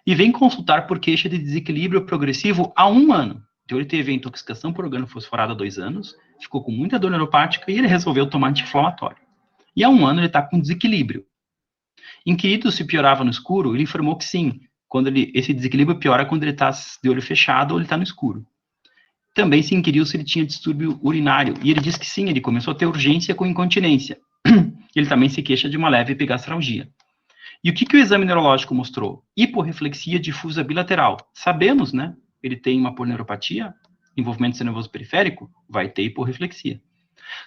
E vem consultar por queixa de desequilíbrio progressivo há 1 ano. Então ele teve a intoxicação por organofosforado há 2 anos, ficou com muita dor neuropática e ele resolveu tomar anti-inflamatório. E há 1 ano ele está com desequilíbrio. Inquirido se piorava no escuro, ele informou que sim, esse desequilíbrio piora quando ele está de olho fechado ou ele está no escuro. Também se inquiriu se ele tinha distúrbio urinário, e ele disse que sim, ele começou a ter urgência com incontinência. Ele também se queixa de uma leve epigastralgia. E o que o exame neurológico mostrou? Hiporreflexia difusa bilateral. Sabemos, né? Ele tem uma polineuropatia, envolvimento do sistema nervoso periférico, vai ter hiporreflexia.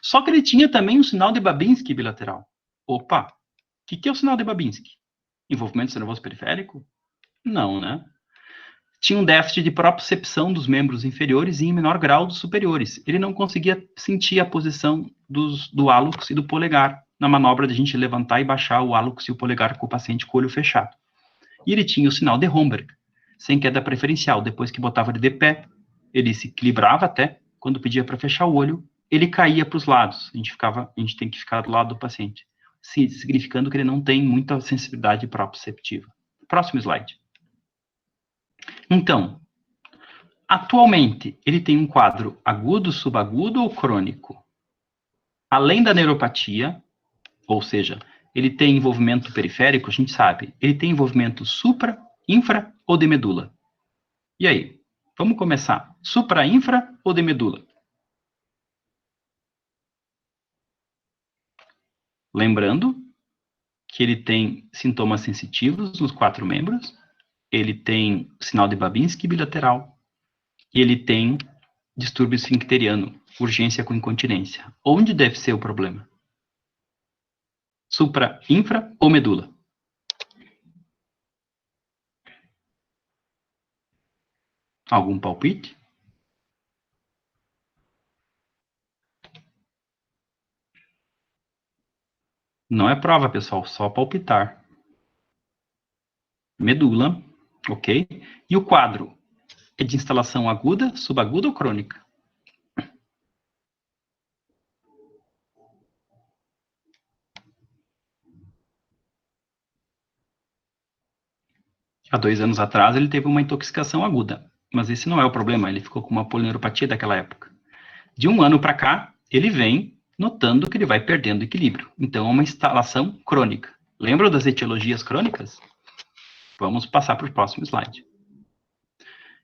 Só que ele tinha também um sinal de Babinski bilateral. Opa, o que é o sinal de Babinski? Envolvimento do sistema nervoso periférico? Não, né? Tinha um déficit de propriocepção dos membros inferiores e em menor grau dos superiores. Ele não conseguia sentir a posição do hálux e do polegar na manobra de a gente levantar e baixar o hálux e o polegar com o paciente com o olho fechado. E ele tinha o sinal de Romberg, sem queda preferencial. Depois que botava ele de pé, ele se equilibrava até, quando pedia para fechar o olho, ele caía para os lados. A gente tem que ficar do lado do paciente, significando que ele não tem muita sensibilidade proprioceptiva. Próximo slide. Então, Atualmente, ele tem um quadro agudo, subagudo ou crônico? Além da neuropatia, ou seja, ele tem envolvimento periférico, a gente sabe, ele tem envolvimento supra, infra ou de medula? E aí? Vamos começar. Supra, infra ou de medula? Lembrando que ele tem sintomas sensitivos nos 4 membros, ele tem sinal de Babinski bilateral, e ele tem distúrbio esfincteriano, urgência com incontinência. Onde deve ser o problema? Supra, infra ou medula? Algum palpite? Não é prova, pessoal, só palpitar. Medula, ok? E o quadro é de instalação aguda, subaguda ou crônica? Há 2 anos atrás ele teve uma intoxicação aguda, mas esse não é o problema, ele ficou com uma polineuropatia daquela época. De 1 ano para cá, ele vem notando que ele vai perdendo equilíbrio. Então, é uma instalação crônica. Lembram das etiologias crônicas? Vamos passar para o próximo slide.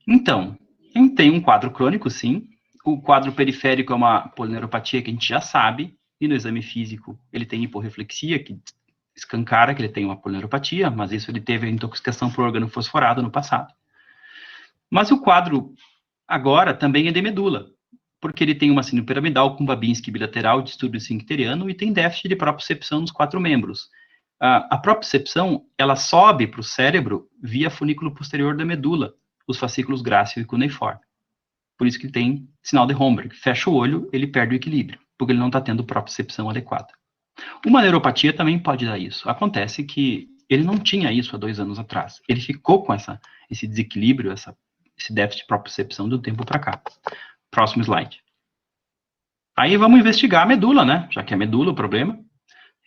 Então, ele tem um quadro crônico, sim. O quadro periférico é uma polineuropatia que a gente já sabe, e no exame físico ele tem hiporreflexia, que escancara que ele tem uma polineuropatia, mas isso ele teve a intoxicação por órgano fosforado no passado. Mas o quadro agora também é de medula, porque ele tem uma síndrome piramidal com Babinski bilateral, distúrbio esfincteriano e tem déficit de propriocepção nos 4 membros. A propriocepção, ela sobe para o cérebro via funículo posterior da medula, os fascículos grácil e cuneiforme. Por isso que ele tem sinal de Romberg. Fecha o olho, ele perde o equilíbrio, porque ele não está tendo propriocepção adequada. Uma neuropatia também pode dar isso. Acontece que ele não tinha isso há 2 anos atrás. Ele ficou com esse desequilíbrio, esse déficit de propriocepção do tempo para cá. Próximo slide. Aí vamos investigar a medula, né? Já que é a medula o problema.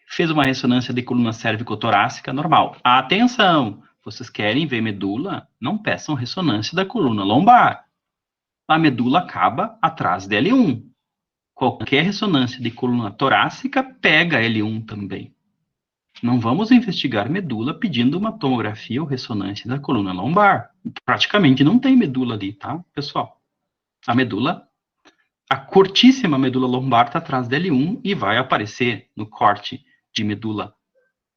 Fez uma ressonância de coluna cérvico-torácica normal. Atenção! Vocês querem ver medula? Não peçam ressonância da coluna lombar. A medula acaba atrás da L1. Qualquer ressonância de coluna torácica pega L1 também. Não vamos investigar medula pedindo uma tomografia ou ressonância da coluna lombar. Praticamente não tem medula ali, tá, pessoal? A curtíssima medula lombar está atrás da L1 e vai aparecer no corte de medula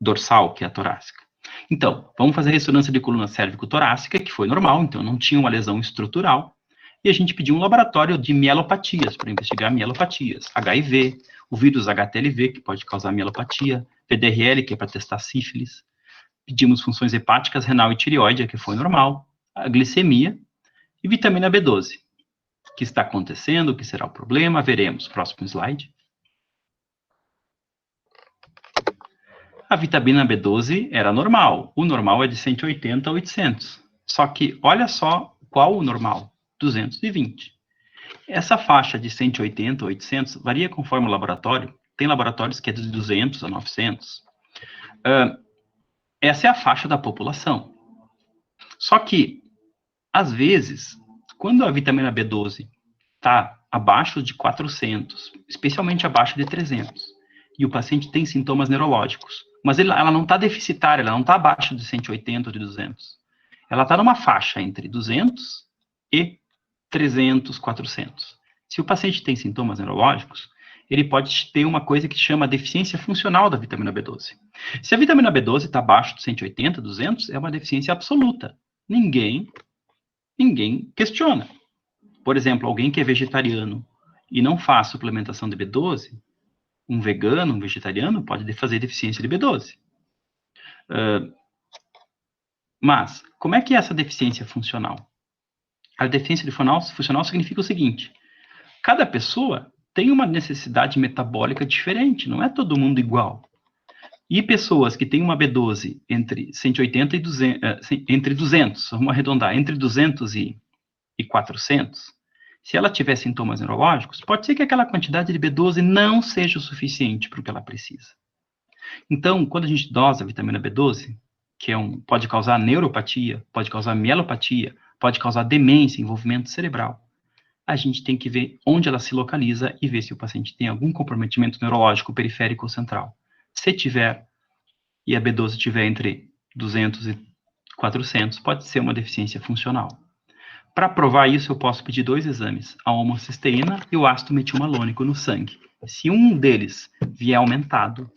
dorsal, que é a torácica. Então, vamos fazer ressonância de coluna cérvico-torácica, que foi normal, então não tinha uma lesão estrutural. E a gente pediu um laboratório de mielopatias, para investigar mielopatias. HIV, o vírus HTLV, que pode causar mielopatia, PDRL, que é para testar sífilis. Pedimos funções hepáticas, renal e tireoide, que foi normal. A glicemia e vitamina B12. O que está acontecendo, o que será o problema, veremos. Próximo slide. A vitamina B12 era normal. O normal é de 180 a 800. Só que, olha só qual o normal. 220. Essa faixa de 180 a 800 varia conforme o laboratório. Tem laboratórios que é de 200 a 900. Essa é a faixa da população. Só que, às vezes, quando a vitamina B12 está abaixo de 400, especialmente abaixo de 300, e o paciente tem sintomas neurológicos, mas ela não está deficitária, ela não está abaixo de 180 ou de 200. Ela está numa faixa entre 200 e 300, 400. Se o paciente tem sintomas neurológicos, ele pode ter uma coisa que chama deficiência funcional da vitamina B12. Se a vitamina B12 está abaixo de 180, 200, é uma deficiência absoluta. Ninguém questiona. Por exemplo, alguém que é vegetariano e não faz suplementação de B12, um vegano, um vegetariano, pode fazer deficiência de B12. Mas, como é que é essa deficiência funcional? A deficiência funcional significa o seguinte: cada pessoa tem uma necessidade metabólica diferente, não é todo mundo igual. E pessoas que têm uma B12 entre 180 e 200, entre 200, vamos arredondar, entre 200 e 400, se ela tiver sintomas neurológicos, pode ser que aquela quantidade de B12 não seja o suficiente para o que ela precisa. Então, quando a gente dosa a vitamina B12, que pode causar neuropatia, pode causar mielopatia, pode causar demência, envolvimento cerebral. A gente tem que ver onde ela se localiza e ver se o paciente tem algum comprometimento neurológico periférico ou central. Se tiver, e a B12 tiver entre 200 e 400, pode ser uma deficiência funcional. Para provar isso, eu posso pedir 2 exames, a homocisteína e o ácido metilmalônico no sangue. Se um deles vier aumentado,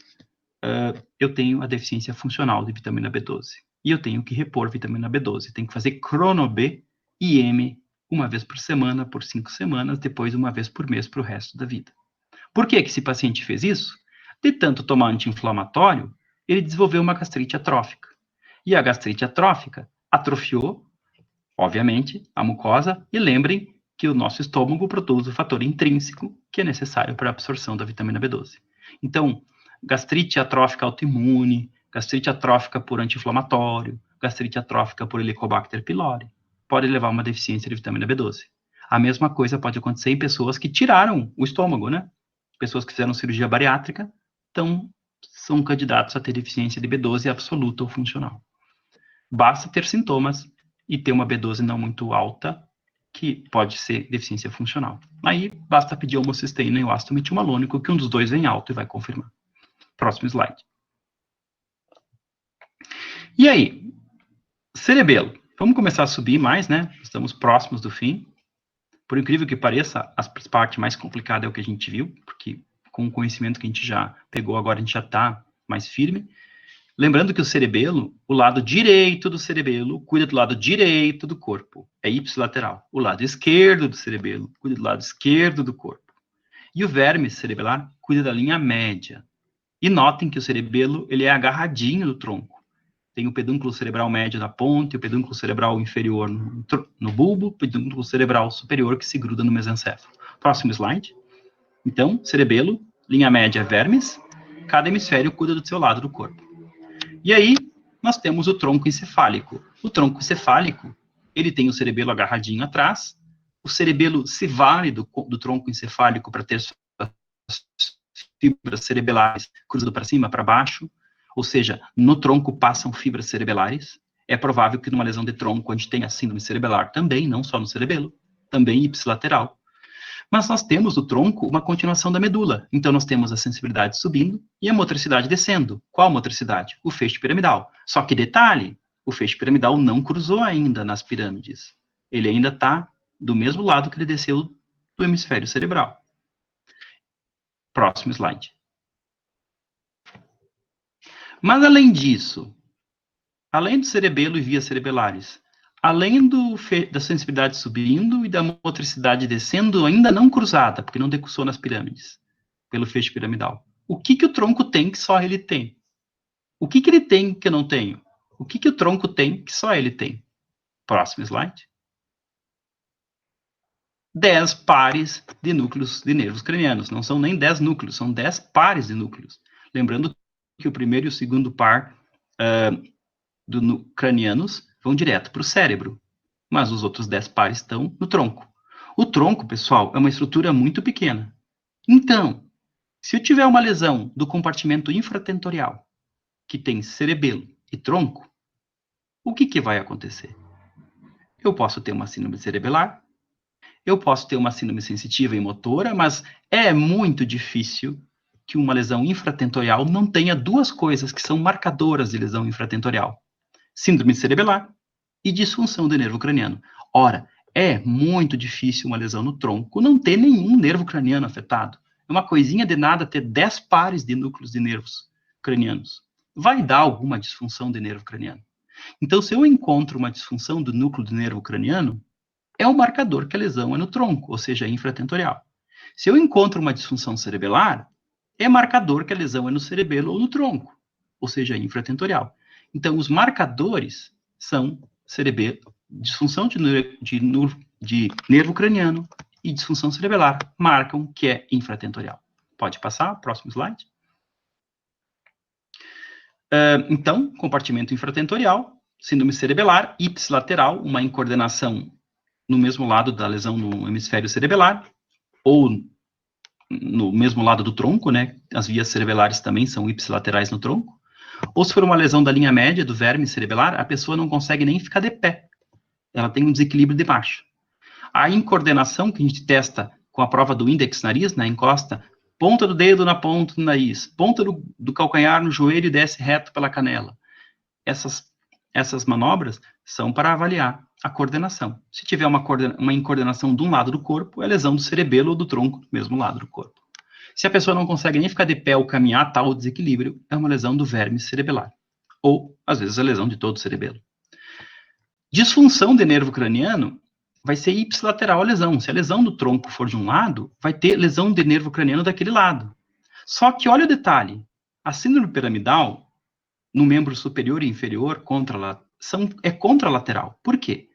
eu tenho a deficiência funcional de vitamina B12. E eu tenho que repor vitamina B12. Tenho que fazer crono-B e M uma vez por semana, por 5 semanas, depois uma vez por mês para o resto da vida. Por que esse paciente fez isso? De tanto tomar anti-inflamatório, ele desenvolveu uma gastrite atrófica. E a gastrite atrófica atrofiou, obviamente, a mucosa, e lembrem que o nosso estômago produz o fator intrínseco que é necessário para a absorção da vitamina B12. Então, gastrite atrófica autoimune, gastrite atrófica por anti-inflamatório, gastrite atrófica por Helicobacter pylori, pode levar a uma deficiência de vitamina B12. A mesma coisa pode acontecer em pessoas que tiraram o estômago, né? Pessoas que fizeram cirurgia bariátrica, então são candidatos a ter deficiência de B12 absoluta ou funcional. Basta ter sintomas e ter uma B12 não muito alta, que pode ser deficiência funcional. Aí, basta pedir a homocisteína e o ácido metilmalônico, que um dos dois vem alto e vai confirmar. Próximo slide. E aí? Cerebelo. Vamos começar a subir mais, né? Estamos próximos do fim. Por incrível que pareça, a parte mais complicada é o que a gente viu, porque com o conhecimento que a gente já pegou, agora a gente já está mais firme. Lembrando que o cerebelo, o lado direito do cerebelo, cuida do lado direito do corpo. É ipsilateral. O lado esquerdo do cerebelo cuida do lado esquerdo do corpo. E o verme cerebelar cuida da linha média. E notem que o cerebelo, ele é agarradinho no tronco. Tem o pedúnculo cerebral médio na ponta, o pedúnculo cerebral inferior no bulbo, o pedúnculo cerebral superior que se gruda no mesencéfalo. Próximo slide. Então, cerebelo, linha média, vermes, cada hemisfério cuida do seu lado do corpo. E aí, nós temos o tronco encefálico. O tronco encefálico, ele tem o cerebelo agarradinho atrás, o cerebelo se vale do tronco encefálico para ter suas fibras cerebelares cruzando para cima, para baixo, ou seja, no tronco passam fibras cerebelares. É provável que numa lesão de tronco a gente tenha síndrome cerebelar também, não só no cerebelo, também ipsilateral. Mas nós temos no tronco uma continuação da medula. Então nós temos a sensibilidade subindo e a motricidade descendo. Qual motricidade? O feixe piramidal. Só que detalhe, o feixe piramidal não cruzou ainda nas pirâmides. Ele ainda está do mesmo lado que ele desceu do hemisfério cerebral. Próximo slide. Mas além disso, além do cerebelo e vias cerebelares, além da sensibilidade subindo e da motricidade descendo, ainda não cruzada, porque não decussou nas pirâmides, pelo feixe piramidal, o que o tronco tem que só ele tem? O que ele tem que eu não tenho? O que o tronco tem que só ele tem? Próximo slide. 10 pares de núcleos de nervos cranianos. Não são nem 10 núcleos, são 10 pares de núcleos. Lembrando que o primeiro e o segundo par cranianos vão direto para o cérebro, mas os outros 10 pares estão no tronco. O tronco, pessoal, é uma estrutura muito pequena. Então, se eu tiver uma lesão do compartimento infratentorial, que tem cerebelo e tronco, o que vai acontecer? Eu posso ter uma síndrome cerebelar, eu posso ter uma síndrome sensitiva e motora, mas é muito difícil que uma lesão infratentorial não tenha duas coisas que são marcadoras de lesão infratentorial: síndrome cerebelar e disfunção do nervo craniano. Ora, é muito difícil uma lesão no tronco não ter nenhum nervo craniano afetado. É uma coisinha de nada ter 10 pares de núcleos de nervos cranianos. Vai dar alguma disfunção de nervo craniano. Então, se eu encontro uma disfunção do núcleo do nervo craniano, é um marcador que a lesão é no tronco, ou seja, infratentorial. Se eu encontro uma disfunção cerebelar, é marcador que a lesão é no cerebelo ou no tronco, ou seja, infratentorial. Então, os marcadores são disfunção de nervo craniano e disfunção cerebelar, marcam que é infratentorial. Pode passar, próximo slide. Então, compartimento infratentorial, síndrome cerebelar, ipsilateral, uma incoordenação no mesmo lado da lesão no hemisfério cerebelar, ou no mesmo lado do tronco, né? As vias cerebelares também são ipsilaterais no tronco. Ou se for uma lesão da linha média, do verme cerebelar, a pessoa não consegue nem ficar de pé. ela tem um desequilíbrio de marcha. A incoordenação, que a gente testa com a prova do índex nariz, né, encosta ponta do dedo na ponta do nariz, ponta do calcanhar no joelho e desce reto pela canela. Essas manobras são para avaliar a coordenação. Se tiver uma incoordenação de um lado do corpo, é lesão do cerebelo ou do tronco do mesmo lado do corpo. Se a pessoa não consegue nem ficar de pé ou caminhar, tal desequilíbrio, é uma lesão do verme cerebelar. Ou, às vezes, a lesão de todo o cerebelo. Disfunção de nervo craniano vai ser ipsilateral a lesão. Se a lesão do tronco for de um lado, vai ter lesão de nervo craniano daquele lado. Só que, olha o detalhe, a síndrome piramidal, no membro superior e inferior, é contralateral. Por quê?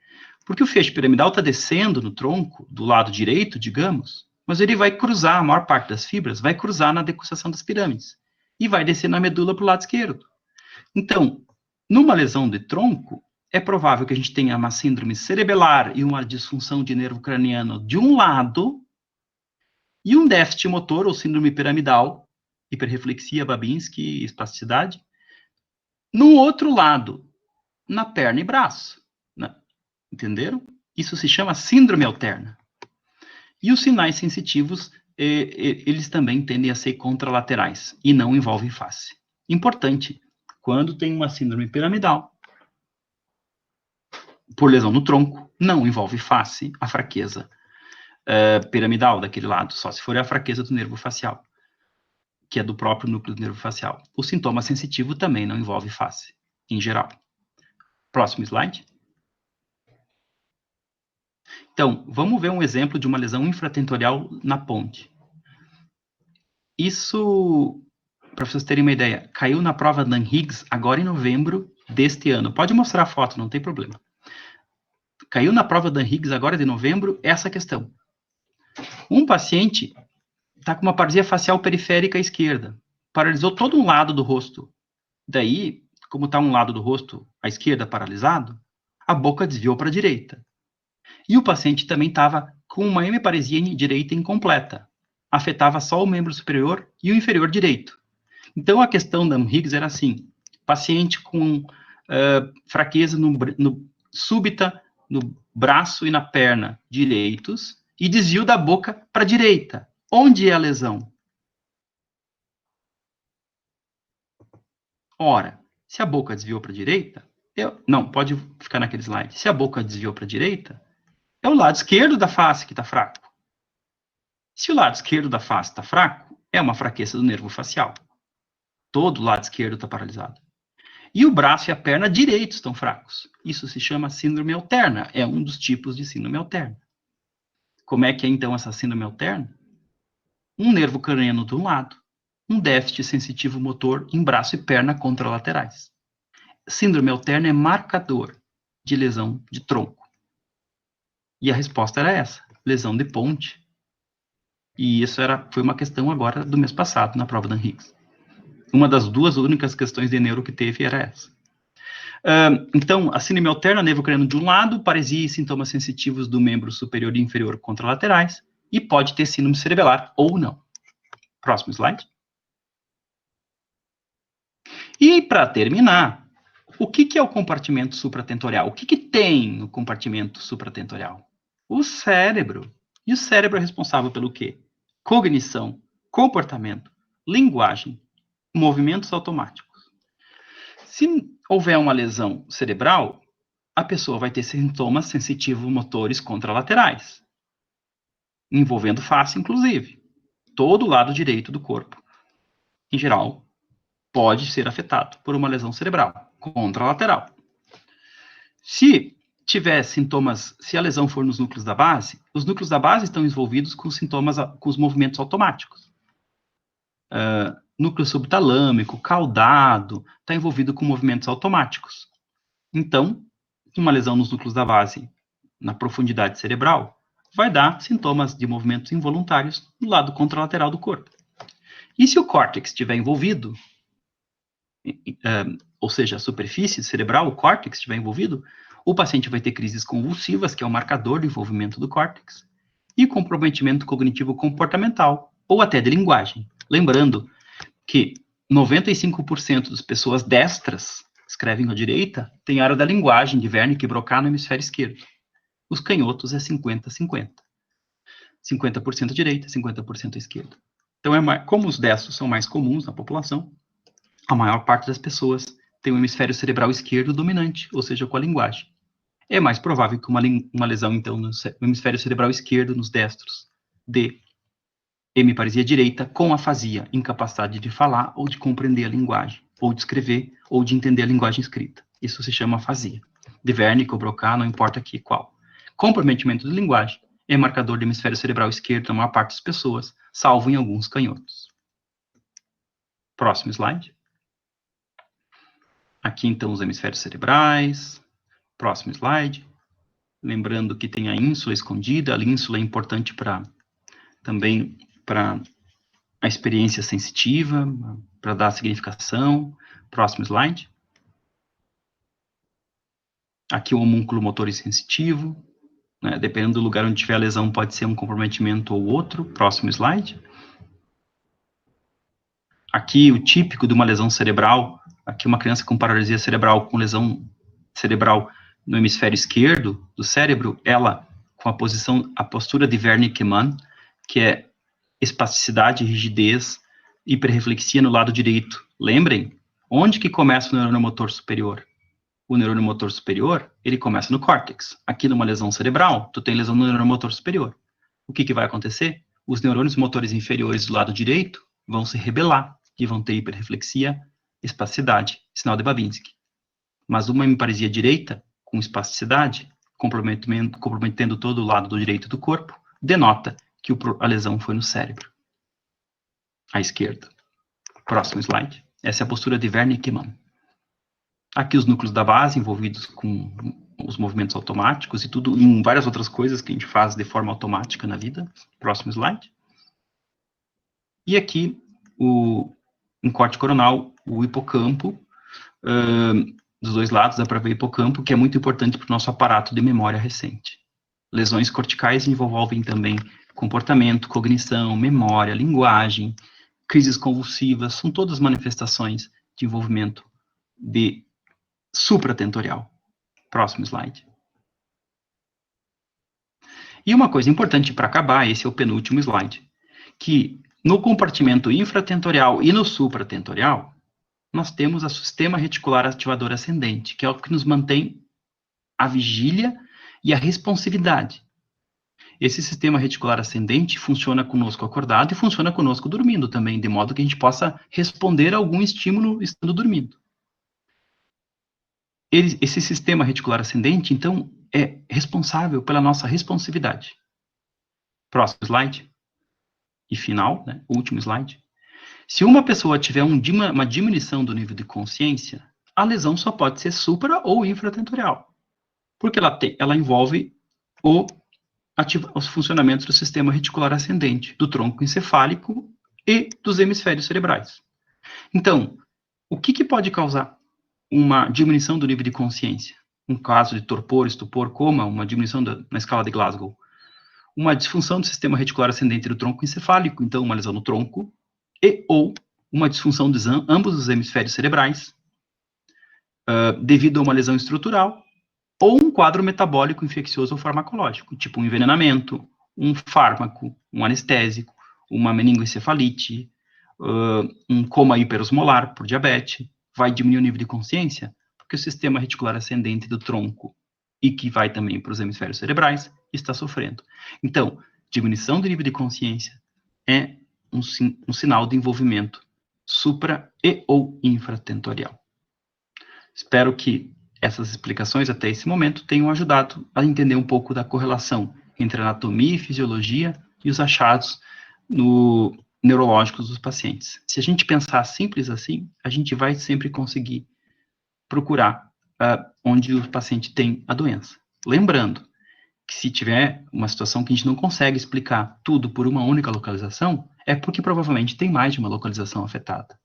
Porque o feixe piramidal está descendo no tronco, do lado direito, digamos, mas ele vai cruzar, a maior parte das fibras, vai cruzar na decussação das pirâmides, e vai descer na medula para o lado esquerdo. Então, numa lesão de tronco, é provável que a gente tenha uma síndrome cerebelar e uma disfunção de nervo craniano de um lado, e um déficit motor, ou síndrome piramidal, hiperreflexia, Babinski, espasticidade, no outro lado, na perna e braço. Né? Entenderam? Isso se chama síndrome alterna. E os sinais sensitivos, eles também tendem a ser contralaterais, e não envolvem face. Importante, quando tem uma síndrome piramidal, por lesão no tronco, não envolve face, a fraqueza piramidal daquele lado, só se for a fraqueza do nervo facial, que é do próprio núcleo do nervo facial. O sintoma sensitivo também não envolve face, em geral. Próximo slide. Então, vamos ver um exemplo de uma lesão infratentorial na ponte. Isso, para vocês terem uma ideia, caiu na prova Dunn-Higgs agora em novembro deste ano. Pode mostrar a foto, não tem problema. Caiu na prova Dunn-Higgs agora de novembro essa questão. Um paciente está com uma paralisia facial periférica esquerda. Paralisou todo um lado do rosto. Daí, como está um lado do rosto à esquerda paralisado, a boca desviou para a direita. E o paciente também estava com uma hemiparesia direita incompleta. Afetava só o membro superior e o inferior direito. Então, a questão da Higgs era assim, paciente com fraqueza súbita no braço e na perna direitos e desvio da boca para a direita. Onde é a lesão? Ora, se a boca desviou para a direita, não, pode ficar naquele slide. Se a boca desviou para a direita, é o lado esquerdo da face que está fraco. Se o lado esquerdo da face está fraco, é uma fraqueza do nervo facial. Todo o lado esquerdo está paralisado. E o braço e a perna direitos estão fracos. Isso se chama síndrome alterna. É um dos tipos de síndrome alterna. Como é que é, então, essa síndrome alterna? Um nervo craniano de um lado, um déficit sensitivo motor em braço e perna contralaterais. Síndrome alterna é marcador de lesão de tronco. E a resposta era essa, lesão de ponte. E isso foi uma questão agora do mês passado, na prova da Higgs. Uma das duas únicas questões de neuro que teve era essa. Então, a síndrome alterna, nervo craniano de um lado, paresia e sintomas sensitivos do membro superior e inferior contralaterais, e pode ter síndrome cerebelar ou não. Próximo slide. E, para terminar, o que é o compartimento supratentorial? O que tem no compartimento supratentorial? O cérebro. E o cérebro é responsável pelo quê? Cognição, comportamento, linguagem, movimentos automáticos. Se houver uma lesão cerebral, a pessoa vai ter sintomas sensitivos motores contralaterais, envolvendo face, inclusive. Todo o lado direito do corpo, em geral, pode ser afetado por uma lesão cerebral contralateral. Se tiver sintomas, se a lesão for nos núcleos da base, os núcleos da base estão envolvidos com sintomas, com os movimentos automáticos. Núcleo subtalâmico, caudado, está envolvido com movimentos automáticos. Então, uma lesão nos núcleos da base, na profundidade cerebral, vai dar sintomas de movimentos involuntários no lado contralateral do corpo. E se o córtex estiver envolvido, ou seja, a superfície cerebral, o córtex estiver envolvido, o paciente vai ter crises convulsivas, que é o marcador do envolvimento do córtex, e comprometimento cognitivo comportamental, ou até de linguagem. Lembrando que 95% das pessoas destras escrevem à direita, tem a área da linguagem de Wernicke e Broca no hemisfério esquerdo. Os canhotos é 50-50. 50% à direita, 50% à esquerda. Então, como os destros são mais comuns na população, a maior parte das pessoas tem o hemisfério cerebral esquerdo dominante, ou seja, com a linguagem. É mais provável que uma lesão, então, no hemisfério cerebral esquerdo, nos destros, dê hemiparesia direita com afasia, incapacidade de falar ou de compreender a linguagem, ou de escrever, ou de entender a linguagem escrita. Isso se chama afasia. De Wernicke ou Broca, não importa aqui qual. Comprometimento de linguagem é marcador do hemisfério cerebral esquerdo na maior parte das pessoas, salvo em alguns canhotos. Próximo slide. Aqui, então, os hemisférios cerebrais. Próximo slide. Lembrando que tem a ínsula escondida. A ínsula é importante também para a experiência sensitiva, para dar significação. Próximo slide. Aqui o homúnculo motor e sensitivo. Né? Dependendo do lugar onde tiver a lesão, pode ser um comprometimento ou outro. Próximo slide. Aqui o típico de uma lesão cerebral. Aqui uma criança com paralisia cerebral, com lesão cerebral no hemisfério esquerdo do cérebro, ela, com a postura de Wernicke-Mann, que é espasticidade, rigidez, hiperreflexia no lado direito. Lembrem, onde que começa o neurônio motor superior? O neurônio motor superior, ele começa no córtex. Aqui numa lesão cerebral, tu tem lesão no neurônio motor superior. O que vai acontecer? Os neurônios motores inferiores do lado direito vão se rebelar e vão ter hiperreflexia, espasticidade, sinal de Babinski. Mas uma hemiparesia direita, com espasticidade, comprometendo todo o lado do direito do corpo, denota que a lesão foi no cérebro. À esquerda. Próximo slide. Essa é a postura de Wernicke-Mann. Aqui os núcleos da base envolvidos com os movimentos automáticos e tudo, em várias outras coisas que a gente faz de forma automática na vida. Próximo slide. E aqui, em corte coronal, o hipocampo, dos dois lados dá para ver o hipocampo, que é muito importante para o nosso aparato de memória recente. Lesões corticais envolvem também comportamento, cognição, memória, linguagem, crises convulsivas, são todas manifestações de envolvimento de supratentorial. Próximo slide. E uma coisa importante para acabar, esse é o penúltimo slide, que no compartimento infratentorial e no supratentorial, nós temos o sistema reticular ativador ascendente, que é o que nos mantém a vigília e a responsividade. Esse sistema reticular ascendente funciona conosco acordado e funciona conosco dormindo também, de modo que a gente possa responder a algum estímulo estando dormindo. Esse sistema reticular ascendente, então, é responsável pela nossa responsividade. Próximo slide. E final, né, último slide. Se uma pessoa tiver uma diminuição do nível de consciência, a lesão só pode ser supra ou infratentorial, porque ela envolve os funcionamentos do sistema reticular ascendente, do tronco encefálico e dos hemisférios cerebrais. Então, o que pode causar uma diminuição do nível de consciência? Um caso de torpor, estupor, coma, uma diminuição na escala de Glasgow. Uma disfunção do sistema reticular ascendente do tronco encefálico, então uma lesão no tronco, ou uma disfunção de ambos os hemisférios cerebrais, devido a uma lesão estrutural, ou um quadro metabólico infeccioso ou farmacológico, tipo um envenenamento, um fármaco, um anestésico, uma meningoencefalite, um coma hiperosmolar por diabetes, vai diminuir o nível de consciência, porque o sistema reticular ascendente do tronco, e que vai também para os hemisférios cerebrais, está sofrendo. Então, diminuição do nível de consciência é um sinal de envolvimento supra- e ou infratentorial. Espero que essas explicações até esse momento tenham ajudado a entender um pouco da correlação entre anatomia e fisiologia e os achados neurológicos dos pacientes. Se a gente pensar simples assim, a gente vai sempre conseguir procurar onde o paciente tem a doença. Lembrando que se tiver uma situação que a gente não consegue explicar tudo por uma única localização, é porque provavelmente tem mais de uma localização afetada.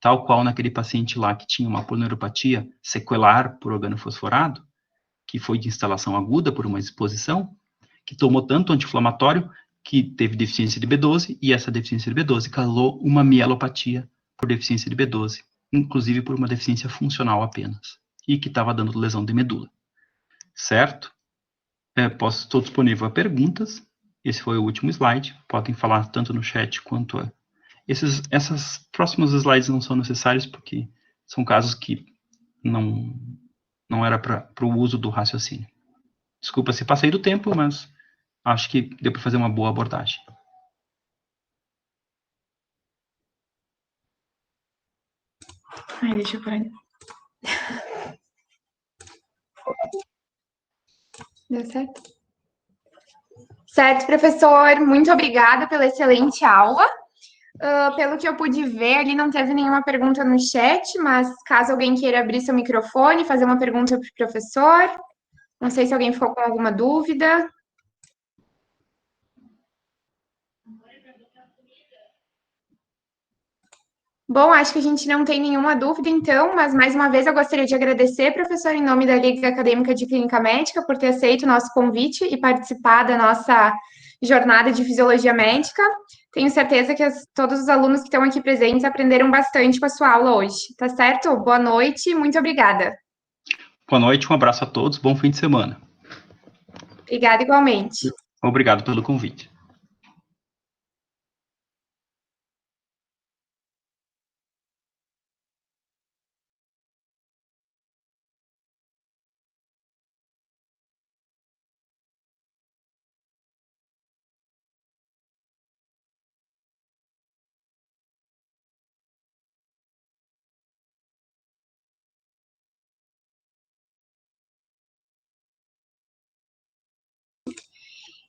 Tal qual naquele paciente lá que tinha uma polineuropatia sequelar por organofosforado, que foi de instalação aguda por uma exposição, que tomou tanto anti-inflamatório que teve deficiência de B12, e essa deficiência de B12 causou uma mielopatia por deficiência de B12, inclusive por uma deficiência funcional apenas, e que estava dando lesão de medula. Certo? Estou disponível a perguntas. Esse foi o último slide. Podem falar tanto no chat quanto a... Essas próximos slides não são necessários, porque são casos que não era para o uso do raciocínio. Desculpa se passei do tempo, mas acho que deu para fazer uma boa abordagem. Ai, deixa eu parar. Deu certo? Certo, professor. Muito obrigada pela excelente aula. Pelo que eu pude ver, ali não teve nenhuma pergunta no chat, mas caso alguém queira abrir seu microfone, fazer uma pergunta para o professor. Não sei se alguém ficou com alguma dúvida. Bom, acho que a gente não tem nenhuma dúvida, então, mas mais uma vez eu gostaria de agradecer, professor, em nome da Liga Acadêmica de Clínica Médica, por ter aceito o nosso convite e participar da nossa jornada de fisiologia médica. Tenho certeza que todos os alunos que estão aqui presentes aprenderam bastante com a sua aula hoje, tá certo? Boa noite, muito obrigada. Boa noite, um abraço a todos, bom fim de semana. Obrigada igualmente. Obrigado pelo convite.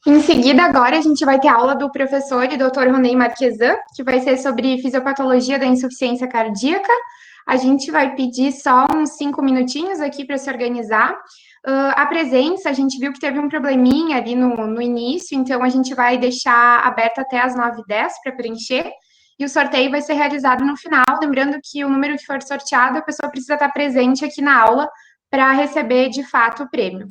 Em seguida, agora, a gente vai ter aula do professor e doutor Ronei Marquesan, que vai ser sobre fisiopatologia da insuficiência cardíaca. A gente vai pedir só uns 5 minutinhos aqui para se organizar. A presença, a gente viu que teve um probleminha ali no início, então a gente vai deixar aberto até as 9h10 para preencher, e o sorteio vai ser realizado no final, lembrando que o número que for sorteado, a pessoa precisa estar presente aqui na aula para receber, de fato, o prêmio.